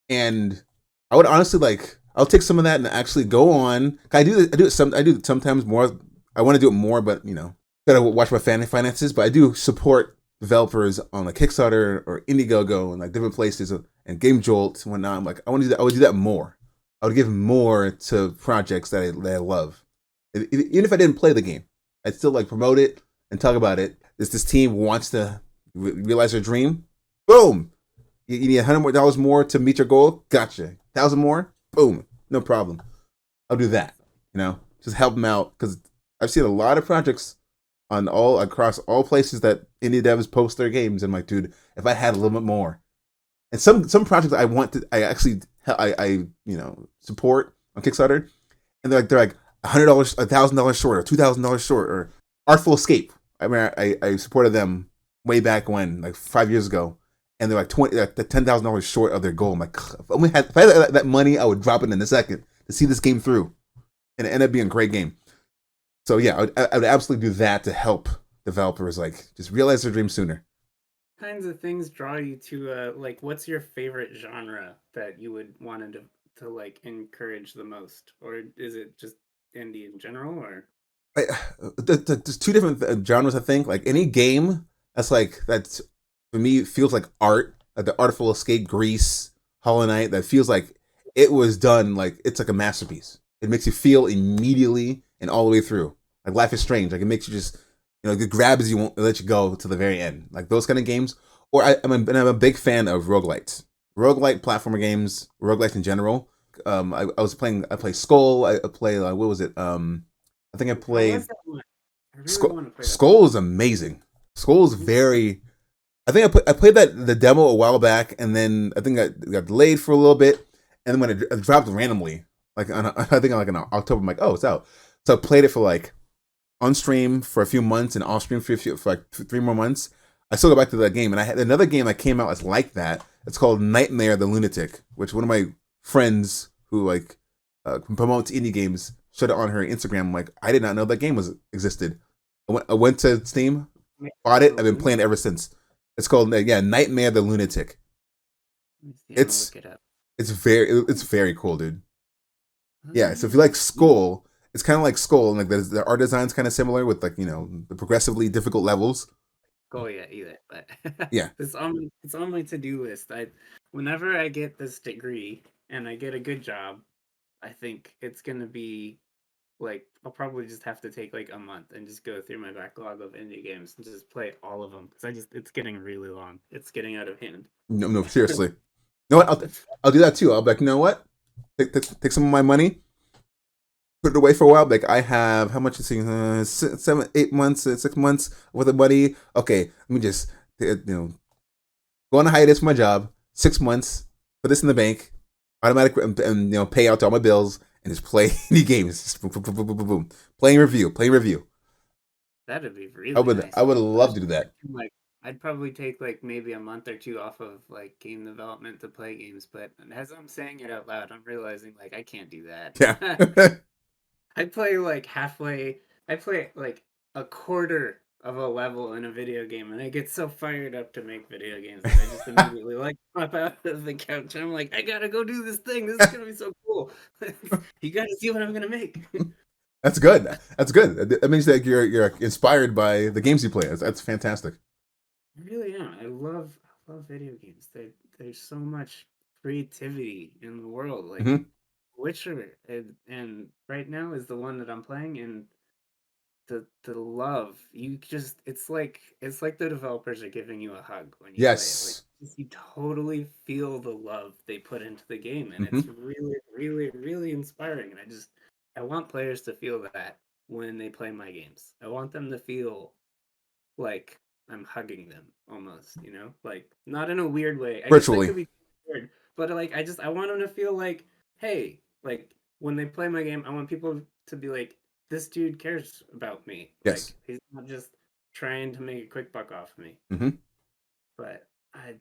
[SPEAKER 2] and I would honestly I'll take some of that and actually go on. I do it sometimes more. I want to do it more, but gotta watch my finances. But I do support developers on like Kickstarter or Indiegogo and like different places and Game Jolt and whatnot. I'm like, I want to do that. I would do that more. I would give more to projects that I love. Even if I didn't play the game, I'd still like promote it and talk about it. This team wants to realize their dream. Boom. You need $100 more to meet your goal. Gotcha. 1,000 more. Boom. No problem. I'll do that. Just help them out because I've seen a lot of projects across all places that indie devs post their games. And I'm like, dude, if I had a little bit more, and some projects I support on Kickstarter, and they're like $100, $1,000 short, or $2,000 short, or Artful Escape. I mean, I supported them way back when, like 5 years ago, and they're like $10,000 short of their goal. I'm like, if I had that money, I would drop it in a second to see this game through, and it ended up being a great game. So yeah, I would absolutely do that to help developers like just realize their dream sooner.
[SPEAKER 3] What kinds of things draw you to like what's your favorite genre that you would want to like encourage the most, or is it just indie in general, or
[SPEAKER 2] I, there's two different genres. I think like any game that's for me feels like art, like the Artful Escape, Grease, Hollow Knight. That feels like it was done like it's like a masterpiece. It makes you feel immediately and all the way through. Like Life is Strange, like it makes you just it grabs you, won't let you go to the very end. Like those kind of games. Or I'm a big fan of roguelites, roguelite platformer games, roguelites in general. I play Skull. I play what was it? I think I
[SPEAKER 3] how
[SPEAKER 2] played
[SPEAKER 3] was that one? I really want to play that.
[SPEAKER 2] Skull is amazing. Skull is very. I think I played the demo a while back, and then I think I got delayed for a little bit, and then when it dropped randomly, like I think like in October, I'm like, oh, it's out. So I played it for like on stream for a few months and off stream for like 3 more months. I still go back to that game, and I had another game that came out as like that. It's called Nightmare the Lunatic, which one of my friends who like promotes indie games showed it on her Instagram. I'm like, I did not know that game existed. I went to Steam, bought it. I've been playing it ever since. It's called Nightmare the Lunatic.
[SPEAKER 3] I'm gonna look it up.
[SPEAKER 2] It's very cool, dude. Yeah, so if you like Skull, it's kind of like Skull, and like the art design's kind of similar with like the progressively difficult levels.
[SPEAKER 3] Go yet either, but
[SPEAKER 2] Yeah.
[SPEAKER 3] it's on my to-do list. Whenever I get this degree and I get a good job, I think it's gonna be like I'll probably just have to take like a month and just go through my backlog of indie games and just play all of them because it's getting really long. It's getting out of hand.
[SPEAKER 2] No, no, seriously. You know what? I'll do that too. I'll be like, you know what? Take some of my money, put it away for a while. Like I have how much is it? 7, 8 months, 6 months worth of money. Okay, let me just go on a hiatus from my job. 6 months. Put this in the bank. Automatic and pay out to all my bills and just play any games. Just boom, boom, boom, boom, boom, boom, boom. Playing review.
[SPEAKER 3] That'd be really nice.
[SPEAKER 2] I would love to do that.
[SPEAKER 3] Like I'd probably take like maybe a month or two off of like game development to play games, but as I'm saying it out loud, I'm realizing like I can't do that.
[SPEAKER 2] Yeah.
[SPEAKER 3] I play like halfway. I play like a quarter of a level in a video game, and I get so fired up to make video games that I just immediately like pop out of the couch. And I'm like, I gotta go do this thing. This is gonna be so cool. You gotta see what I'm gonna make.
[SPEAKER 2] That's good. That's good. That means that you're inspired by the games you play. That's fantastic.
[SPEAKER 3] I really am. I love video games. There's so much creativity in the world. Like
[SPEAKER 2] Mhm.
[SPEAKER 3] Witcher and right now is the one that I'm playing, and the love you just it's like the developers are giving you a hug when you play it. Like
[SPEAKER 2] Yes.
[SPEAKER 3] you totally feel the love they put into the game, and it's
[SPEAKER 2] Hmm.
[SPEAKER 3] really, really, really inspiring. And I want players to feel that when they play my games. I want them to feel like I'm hugging them almost, like not in a weird way. I guess that
[SPEAKER 2] Virtually.
[SPEAKER 3] could be weird, but like I want them to feel like, hey, like when they play my game, I want people to be like, this dude cares about me. Like
[SPEAKER 2] Yes.
[SPEAKER 3] he's not just trying to make a quick buck off me.
[SPEAKER 2] Hmm.
[SPEAKER 3] But I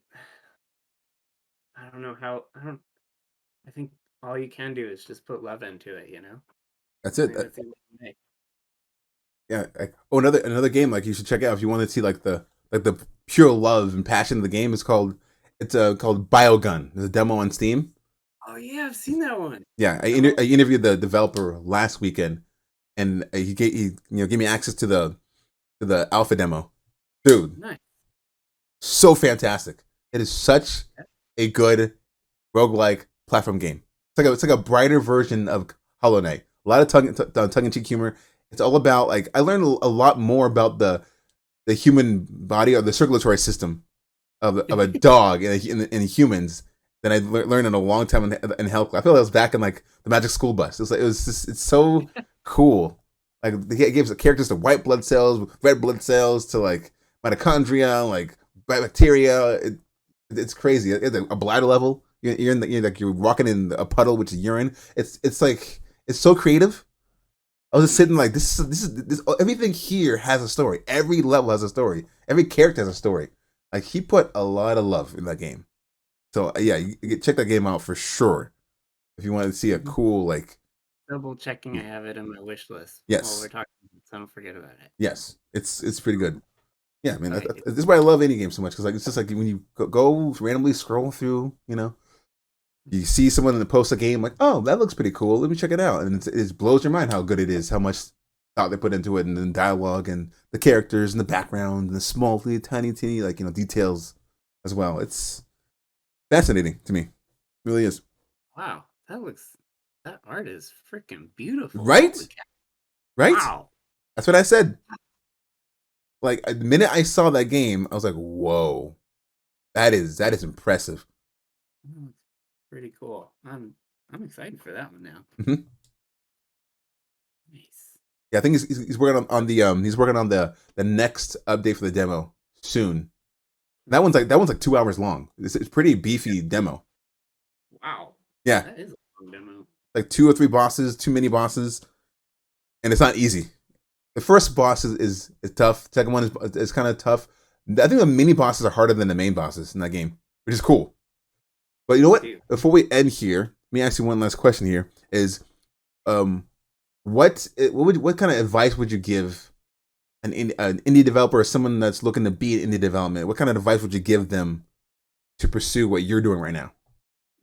[SPEAKER 3] don't know how I think all you can do is just put love into it.
[SPEAKER 2] That's
[SPEAKER 3] I
[SPEAKER 2] it.
[SPEAKER 3] think that's the only way.
[SPEAKER 2] Yeah. Another game like you should check out if you want to see like the pure love and passion of the game is called Biogun. There's a demo on Steam.
[SPEAKER 3] Oh yeah, I've seen that one.
[SPEAKER 2] Yeah,
[SPEAKER 3] Oh,
[SPEAKER 2] I interviewed the developer last weekend, and he gave me access to the alpha demo. Dude,
[SPEAKER 3] nice.
[SPEAKER 2] so fantastic! It is such a good roguelike platform game. It's like a brighter version of Hollow Knight. A lot of tongue in cheek humor. It's all about like I learned a lot more about the human body or the circulatory system of a dog and humans than I learned in a long time in health. I feel like I was back in like the Magic School Bus. It's so cool. Like it gives the characters to white blood cells, red blood cells, to like mitochondria, like bacteria. It's crazy. It's a bladder level. You're walking in a puddle, which is urine. It's like it's so creative. I was just sitting like this. Everything here has a story. Every level has a story. Every character has a story. Like he put a lot of love in that game. So yeah, you check that game out for sure if you want to see a cool like.
[SPEAKER 3] Double checking I have it in my wish list while
[SPEAKER 2] Yes,
[SPEAKER 3] we're talking, so don't forget about it.
[SPEAKER 2] yes, it's pretty good. Yeah, man,
[SPEAKER 3] Right.
[SPEAKER 2] this is why I love indie games so much because like it's just like when you go randomly scroll through, you see someone in the post a game like, oh, that looks pretty cool. Let me check it out, and it blows your mind how good it is, how much thought they put into it, and the dialogue and the characters and the background and the small, tiny, like details as well. It's fascinating to me, it really is.
[SPEAKER 3] Wow, that art is freaking beautiful.
[SPEAKER 2] Right?
[SPEAKER 3] Holy cow.
[SPEAKER 2] Right?
[SPEAKER 3] Wow.
[SPEAKER 2] That's what I said. Like the minute I saw that game, I was like, whoa, that is impressive.
[SPEAKER 3] That's pretty cool. I'm excited for that one now.
[SPEAKER 2] Mhm.
[SPEAKER 3] Nice.
[SPEAKER 2] Yeah, I think he's working on he's working on the next update for the demo soon. That one's like 2 hours long. It's pretty beefy demo.
[SPEAKER 3] Wow.
[SPEAKER 2] Yeah,
[SPEAKER 3] That is a long demo.
[SPEAKER 2] like 2 or 3 bosses, too many bosses, and it's not easy. The first boss is tough. Second one is kind of tough. I think the mini bosses are harder than the main bosses in that game, which is cool. But you know what?
[SPEAKER 3] Dude.
[SPEAKER 2] Before we end here, let me ask you one last question. Here is, what kind of advice would you give an indie developer or someone that's looking to be in indie development? What kind of advice would you give them to pursue what you're doing right now?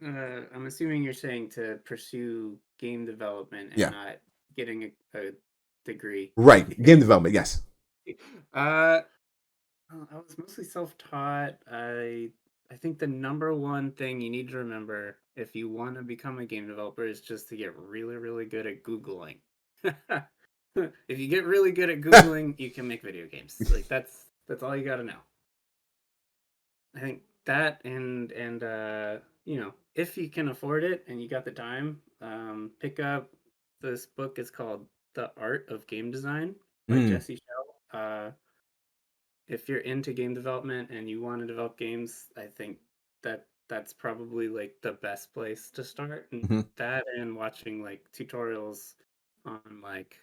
[SPEAKER 3] I'm assuming you're saying to pursue game development and
[SPEAKER 2] Yeah.
[SPEAKER 3] not getting a degree.
[SPEAKER 2] Right, game development. Yes.
[SPEAKER 3] I was mostly self-taught. I think the number one thing you need to remember if you want to become a game developer is just to get really, really good at Googling. If you get really good at Googling, you can make video games. Like that's all you got to know. I think that and you know, if you can afford it and you got the time, pick up this book. It's called The Art of Game Design by
[SPEAKER 2] Mm,
[SPEAKER 3] Jesse Shell. If you're into game development and you want to develop games, I think that's probably like the best place to start. And
[SPEAKER 2] hmm
[SPEAKER 3] that and watching like tutorials on like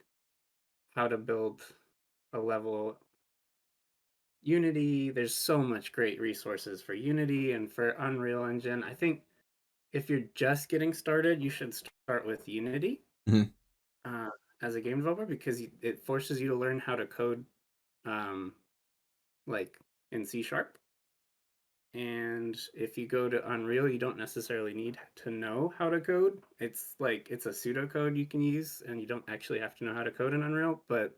[SPEAKER 3] how to build a level Unity. There's so much great resources for Unity and for Unreal Engine. I think if you're just getting started, you should start with Unity
[SPEAKER 2] hmm
[SPEAKER 3] uh, as a game developer because it forces you to learn how to code um, like in C sharp. And if you go to Unreal, you don't necessarily need to know how to code. It's like it's a pseudocode you can use, and you don't actually have to know how to code in Unreal, but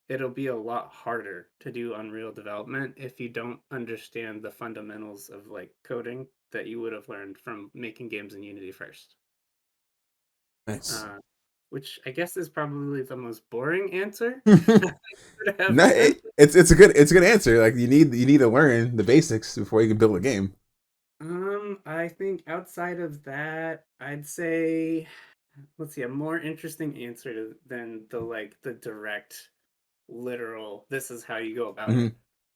[SPEAKER 3] it'll be a lot harder to do Unreal development if you don't understand the fundamentals of like coding that you would have learned from making games in Unity first.
[SPEAKER 2] Nice.
[SPEAKER 3] Uh, which I guess is probably the most boring answer
[SPEAKER 2] No,
[SPEAKER 3] I could have given.
[SPEAKER 2] it's a good answer. Like you need to learn the basics before you can build a game.
[SPEAKER 3] I think outside of that, I'd say, let's see, a more interesting answer than the like the direct, literal, this is how you go about
[SPEAKER 2] hmm
[SPEAKER 3] it,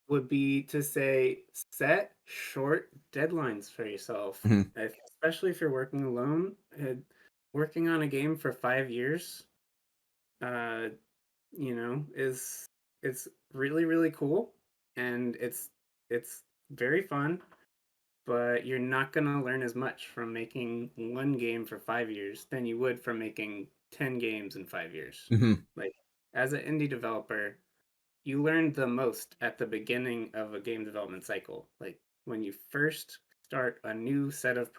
[SPEAKER 3] would be to say set short deadlines for yourself,
[SPEAKER 2] hmm
[SPEAKER 3] especially if you're working alone. Working on a game for 5 years, uh, you know, is it's really, really cool, and it's very fun, but you're not going to learn as much from making one game for 5 years than you would from making 10 games in 5 years.
[SPEAKER 2] hmm
[SPEAKER 3] Like, as an indie developer, you learn the most at the beginning of a game development cycle. Like, when you first start a new set of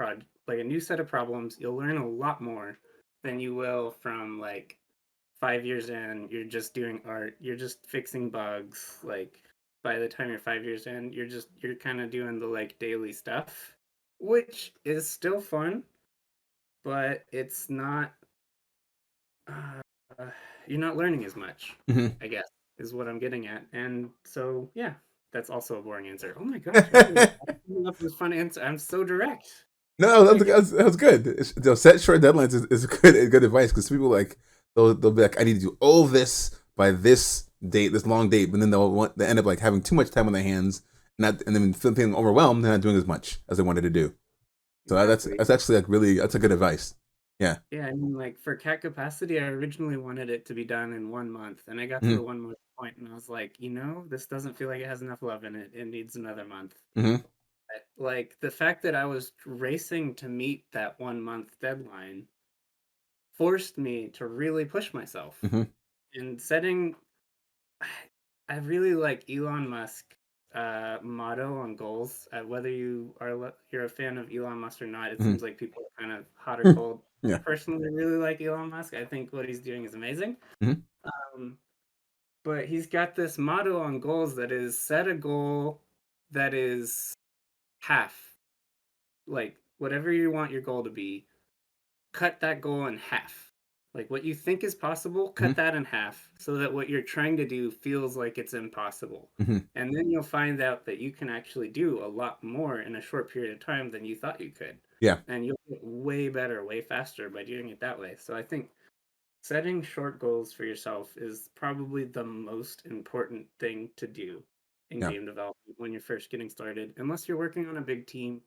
[SPEAKER 3] like a new set of problems, you'll learn a lot more than you will from like 5 years in, you're just doing art, you're just fixing bugs. Like by the time you're 5 years in, you're kind of doing the like daily stuff, which is still fun, but it's not. Uh, you're not learning as much,
[SPEAKER 2] hmm
[SPEAKER 3] I guess, is what I'm getting at. And so, yeah, that's also a boring answer. Oh my gosh, I feel like I'm coming up with fun answer. I'm so direct.
[SPEAKER 2] No,
[SPEAKER 3] I get.
[SPEAKER 2] that's good. Set short deadlines is good advice because people like they'll be like, I need to do all this by this date, this long date, but then they end up like having too much time on their hands, and then feeling overwhelmed and not doing as much as they wanted to do. So
[SPEAKER 3] Exactly.
[SPEAKER 2] that's actually like really that's a good advice. Yeah.
[SPEAKER 3] Yeah, I mean, like for cat capacity, I originally wanted it to be done in 1 month, and I got to
[SPEAKER 2] hmm
[SPEAKER 3] the 1 month point, and I was like, you know, this doesn't feel like it has enough love in it. It needs another month.
[SPEAKER 2] hmm
[SPEAKER 3] Like the fact that I was racing to meet that 1 month deadline forced me to really push myself.
[SPEAKER 2] hmm
[SPEAKER 3] And setting, I really like Elon Musk motto on goals. Whether you're a fan of Elon Musk or not, it
[SPEAKER 2] hmm
[SPEAKER 3] seems like people are kind of hot or cold. I
[SPEAKER 2] Yeah.
[SPEAKER 3] personally really like Elon Musk. I think what he's doing is amazing.
[SPEAKER 2] hmm
[SPEAKER 3] Um, but he's got this motto on goals that is set a goal that is half, like whatever you want your goal to be, cut that goal in half. Like what you think is possible,
[SPEAKER 2] hmm
[SPEAKER 3] cut that in half so that what you're trying to do feels like it's impossible.
[SPEAKER 2] hmm
[SPEAKER 3] And then you'll find out that you can actually do a lot more in a short period of time than you thought you could.
[SPEAKER 2] Yeah.
[SPEAKER 3] And you'll get way better, way faster by doing it that way. So I think setting short goals for yourself is probably the most important thing to do in
[SPEAKER 2] Yeah.
[SPEAKER 3] game development when you're first getting started. Unless you're working on a big team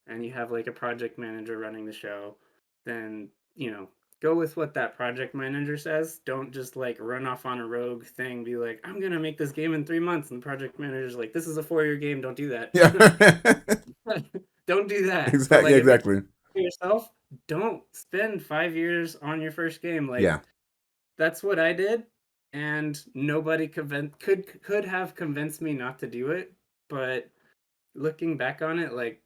[SPEAKER 3] and you have like a project manager running the show, then, you know, go with what that project manager says. Don't just like run off on a rogue thing, be like, I'm going to make this game in 3 months. And the project manager's like, this is a 4 year game. Don't do that.
[SPEAKER 2] Yeah.
[SPEAKER 3] Don't do that. But
[SPEAKER 2] Exactly.
[SPEAKER 3] like, if you're
[SPEAKER 2] Exactly.
[SPEAKER 3] for yourself, don't spend 5 years on your first game. Like,
[SPEAKER 2] Yeah.
[SPEAKER 3] that's what I did, and nobody could have convinced me not to do it. But looking back on it, like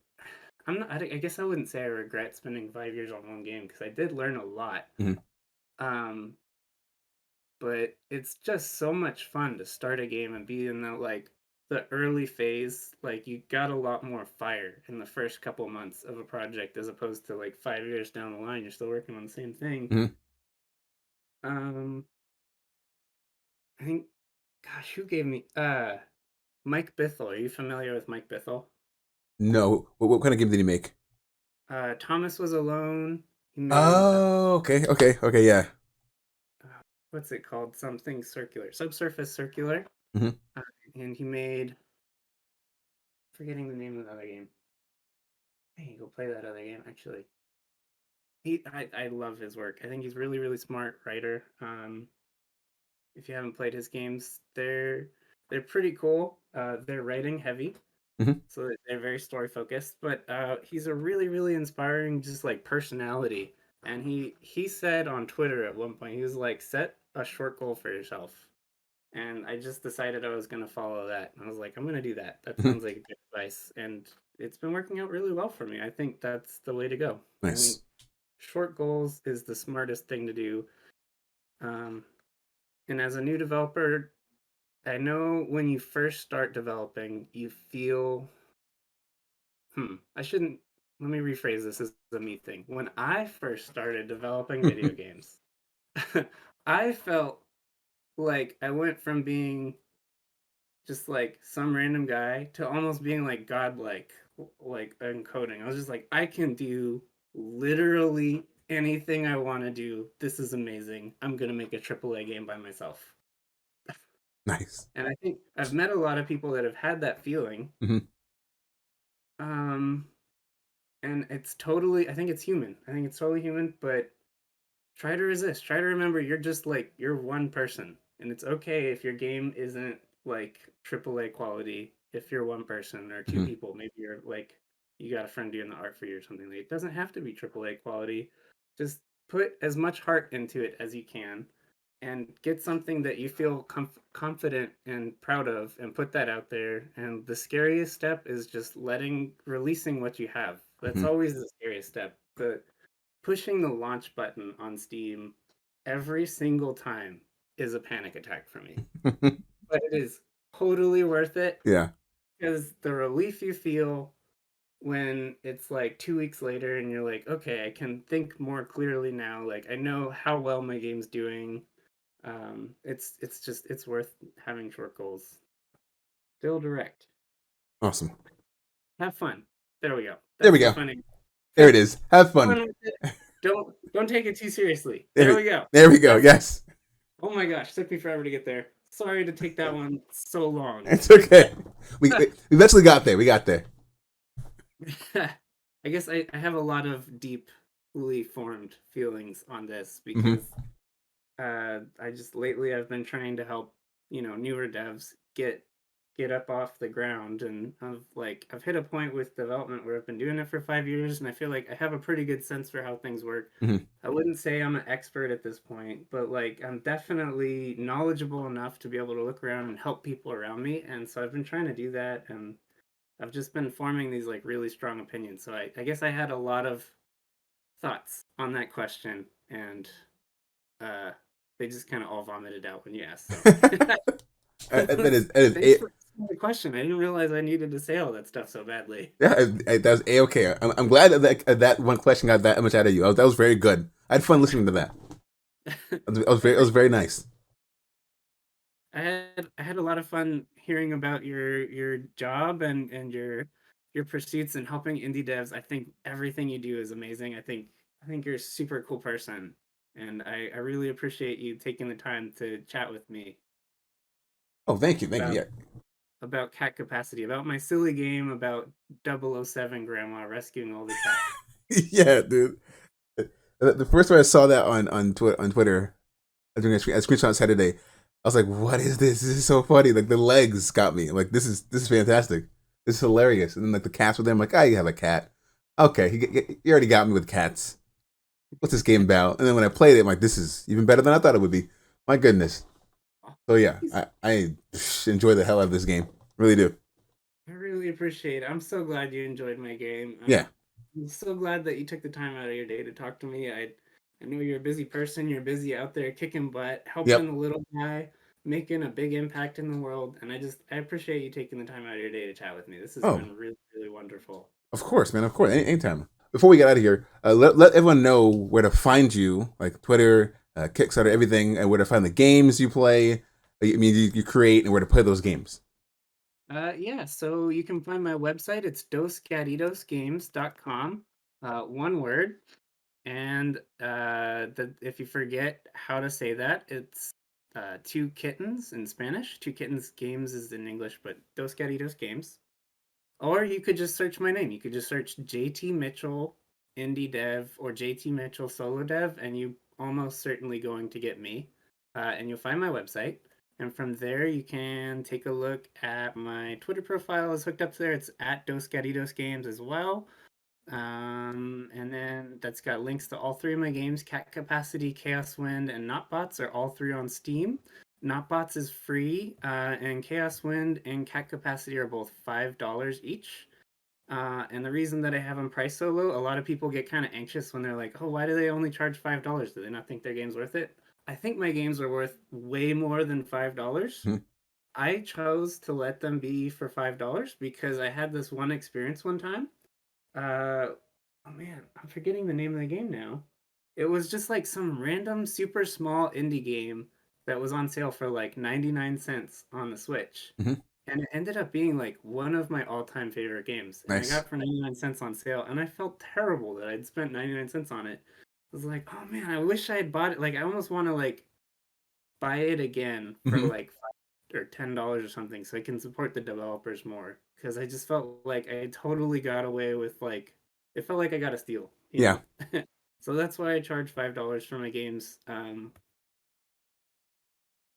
[SPEAKER 3] I'm not. I guess I wouldn't say I regret spending 5 years on one game because I did learn a lot.
[SPEAKER 2] hmm
[SPEAKER 3] Um, but it's just so much fun to start a game and be in the early phase. Like you got a lot more fire in the first couple months of a project as opposed to like 5 years down the line you're still working on the same thing.
[SPEAKER 2] Mhm.
[SPEAKER 3] Um, I think, gosh, who gave me Mike Bithell. Are you familiar with Mike Bithell?
[SPEAKER 2] No. What kind of game did he make?
[SPEAKER 3] Thomas Was Alone. He made
[SPEAKER 2] Oh, okay, okay, okay, yeah.
[SPEAKER 3] what's it called? Something circular, Subsurface Circular.
[SPEAKER 2] Hmm.
[SPEAKER 3] Uh, and he made, forgetting the name of the other game. Hey, go play that other game. Actually, I love his work. I think he's really really smart writer. If you haven't played his games, they're pretty cool. They're writing heavy,
[SPEAKER 2] Hmm.
[SPEAKER 3] so they're very story focused. But he's a really really inspiring just like personality. And he said on Twitter at one point, he was like, set a short goal for yourself. And I just decided I was gonna follow that. And I was like, I'm gonna do that. That
[SPEAKER 2] Hmm.
[SPEAKER 3] sounds like good advice. And it's been working out really well for me. I think that's the way to go. I think
[SPEAKER 2] Nice.
[SPEAKER 3] short goals is the smartest thing to do. Um, and as a new developer, I know when you first start developing, you feel, I shouldn't, let me rephrase this as a me thing. When I first started developing video games, I felt like I went from being just like some random guy to almost being like godlike, like encoding. I was just like, I can do literally anything I want to do. This is amazing. I'm gonna make a AAA game by myself.
[SPEAKER 2] Nice.
[SPEAKER 3] And I think I've met a lot of people that have had that feeling.
[SPEAKER 2] Hmm.
[SPEAKER 3] Um, and it's totally, I think it's human. I think it's totally human, but try to resist. Try to remember you're just like, you're one person. And it's okay if your game isn't like AAA quality if you're one person or two
[SPEAKER 2] Hmm.
[SPEAKER 3] people. Maybe you're like, you got a friend doing the art for you or something. Like, it doesn't have to be AAA quality. Just put as much heart into it as you can and get something that you feel confident and proud of and put that out there. And the scariest step is just releasing what you have. That's
[SPEAKER 2] Hmm.
[SPEAKER 3] always the scariest step. The pushing the launch button on Steam every single time is a panic attack for me. But it is totally worth it
[SPEAKER 2] Yeah.
[SPEAKER 3] because the relief you feel when it's like 2 weeks later and you're like, okay, I can think more clearly now. Like I know how well my game's doing. It's just it's worth having short goals. Still direct.
[SPEAKER 2] Awesome.
[SPEAKER 3] Have fun. There we go.
[SPEAKER 2] There we
[SPEAKER 3] That's the
[SPEAKER 2] go.
[SPEAKER 3] funny.
[SPEAKER 2] There
[SPEAKER 3] Have
[SPEAKER 2] it is. Have fun.
[SPEAKER 3] fun with it. Don't take it too seriously.
[SPEAKER 2] There,
[SPEAKER 3] There we go.
[SPEAKER 2] there we go.
[SPEAKER 3] That's
[SPEAKER 2] Yes.
[SPEAKER 3] Oh my gosh, took me forever to get there. Sorry to take that one so long.
[SPEAKER 2] It's okay. We eventually got there. We got there.
[SPEAKER 3] I guess I have a lot of deeply formed feelings on this
[SPEAKER 2] Hmm.
[SPEAKER 3] because I just lately I've been trying to help newer devs get up off the ground, and I've hit a point with development where I've been doing it for 5 years, and I feel like I have a pretty good sense for how things work.
[SPEAKER 2] Hmm.
[SPEAKER 3] I wouldn't say I'm an expert at this point, but like I'm definitely knowledgeable enough to be able to look around and help people around me, and so I've been trying to do that, and I've just been forming these like really strong opinions. So I guess I had a lot of thoughts on that question, and uh, they just kind of all vomited out when you asked. So
[SPEAKER 2] That is
[SPEAKER 3] thanks for asking the question. I didn't realize I needed to say all that stuff so badly.
[SPEAKER 2] yeah. That was a okay. I'm glad that one question got that much out of you. That was very good. I had fun listening to that. It was very nice.
[SPEAKER 3] I had a lot of fun hearing about your job and your pursuits and helping indie devs. I think everything you do is amazing. I think you're a super cool person, and I really appreciate you taking the time to chat with me
[SPEAKER 2] Oh, thank you, thank you.
[SPEAKER 3] about
[SPEAKER 2] Yeah,
[SPEAKER 3] cat capacity, about my silly game about 007 grandma rescuing all the cats.
[SPEAKER 2] yeah, dude. The first time I saw that on Twitter, I was doing a screenshot on Saturday. I was like, "What is this? This is so funny!" Like the legs got me. I'm like this is fantastic. This is hilarious. And then like the cats with them, like, you have a cat. Okay, he already got me with cats. What's this game about? And then when I played it, I'm like, this is even better than I thought it would be. My goodness. So yeah, I enjoy the hell out of this game. Really do.
[SPEAKER 3] I really appreciate it. I'm so glad you enjoyed my game.
[SPEAKER 2] Yeah.
[SPEAKER 3] I'm so glad that you took the time out of your day to talk to me. I know you're a busy person. You're busy out there kicking butt,
[SPEAKER 2] Yep.
[SPEAKER 3] helping the little guy, making a big impact in the world. And I appreciate you taking the time out of your day to chat with me. This has
[SPEAKER 2] Oh,
[SPEAKER 3] been really, really wonderful.
[SPEAKER 2] of course, man. Of course. Anytime. Before we get out of here, let everyone know where to find you, like Twitter, Kickstarter, everything, and where to find the games you play. I mean, you create, and where to play those games.
[SPEAKER 3] Yeah, so you can find my website. It's dosgatitosgames.com. One word. And if you forget how to say that, it's two kittens in Spanish. Two kittens games is in English, but Dos Gatitos Games. Or you could just search my name. You could just search JT Mitchell Indie Dev or JT Mitchell Solo Dev, and you almost certainly going to get me. And you'll find my website. And from there, you can take a look at my Twitter profile is hooked up there. It's at Dos Gatitos Games as well. And then that's got links to all three of my games. Cat Capacity, Chaos Wind, and Notbots are all three on Steam. Notbots is free, and Chaos Wind and Cat Capacity are both $5 each. And the reason that I have them priced so low, a lot of people get kind of anxious when they're like, oh, why do they only charge $5? Do they not think their game's worth it? I think my games are worth way more than $5.
[SPEAKER 2] Hmm.
[SPEAKER 3] I chose to let them be for $5 because I had this one experience one time. Oh man, I'm forgetting the name of the game now. It was just like some random super small indie game that was on sale for like 99 cents on the Switch.
[SPEAKER 2] Mhm.
[SPEAKER 3] And it ended up being like one of my all-time favorite games. And I
[SPEAKER 2] Nice.
[SPEAKER 3] got it for 99 cents on sale, and I felt terrible that I'd spent 99 cents on it. I was like, oh man, I wish I had bought it. Like, I almost want to like buy it again for
[SPEAKER 2] Mhm.
[SPEAKER 3] like $5 or $10 or something so I can support the developers more. Because I just felt like I totally got away with like it felt like I got a steal, you
[SPEAKER 2] Yeah.
[SPEAKER 3] know? So that's why I charge $5 for my games.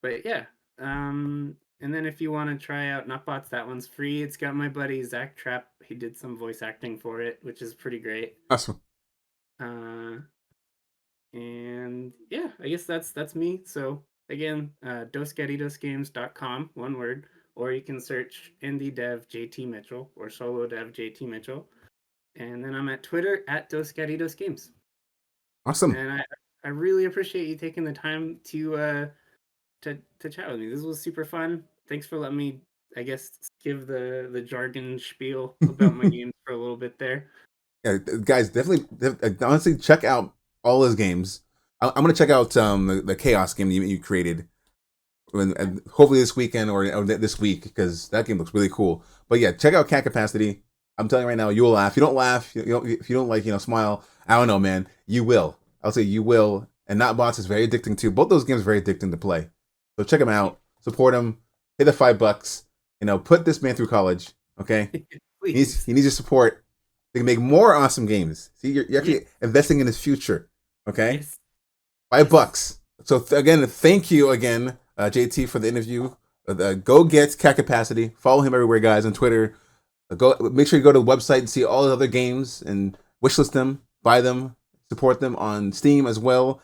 [SPEAKER 3] But yeah. And then if you want to try out Nutbots, that one's free. It's got my buddy Zach Trapp. He did some voice acting for it, which is pretty great.
[SPEAKER 2] Awesome.
[SPEAKER 3] And yeah, I guess that's me. So again, dosgatitosgames.com, one word, or you can search indie dev JT Mitchell or solo dev JT Mitchell. And then I'm at Twitter at dosgatitosgames.
[SPEAKER 2] Awesome.
[SPEAKER 3] And I really appreciate you taking the time to chat with me. This was super fun. Thanks for letting me, I guess, give the jargon spiel about my games for a little bit there.
[SPEAKER 2] Yeah, guys, definitely, honestly, check out all his games. I'm gonna check out the Chaos game you created, and hopefully this weekend or this week, because that game looks really cool. But yeah, check out Cat Capacity. I'm telling you right now, you will laugh. If you don't laugh, if you don't like, smile. I don't know, man. You will. I'll say you will. And Notbots is very addicting too. Both those games are very addicting to play. So check them out. Support him. Pay the $5. Put this man through college. Okay.
[SPEAKER 3] Please.
[SPEAKER 2] He needs your support. They can make more awesome games. See, you're actually investing in his future. Okay,
[SPEAKER 3] Yes.
[SPEAKER 2] $5. So again, thank you again, JT, for the interview. Go get Cat Capacity. Follow him everywhere, guys, on Twitter. Go make sure you go to the website and see all the other games and wishlist them, buy them, support them on Steam as well.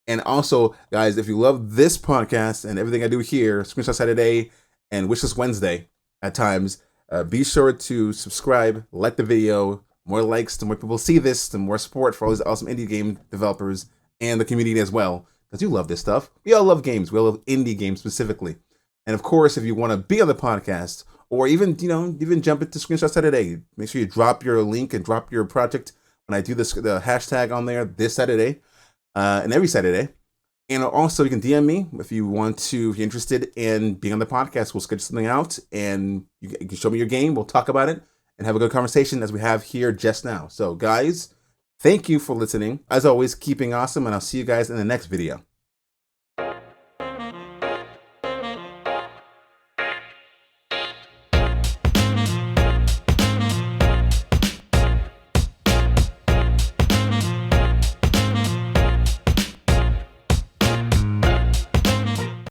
[SPEAKER 2] And also, guys, if you love this podcast and everything I do here, Screenshot Saturday and Wishlist Wednesday at times, be sure to subscribe, like the video. More likes, the more people see this, the more support for all these awesome indie game developers and the community as well. Because you love this stuff. We all love games. We all love indie games specifically. And of course, if you want to be on the podcast, or even jump into Screenshot Saturday, make sure you drop your link and drop your project when I do the hashtag on there this Saturday and every Saturday. And also, you can DM me if you're interested in being on the podcast. We'll schedule something out, and you can show me your game. We'll talk about it and have a good conversation as we have here just now. So, guys, thank you for listening. As always, keeping awesome, and I'll see you guys in the next video.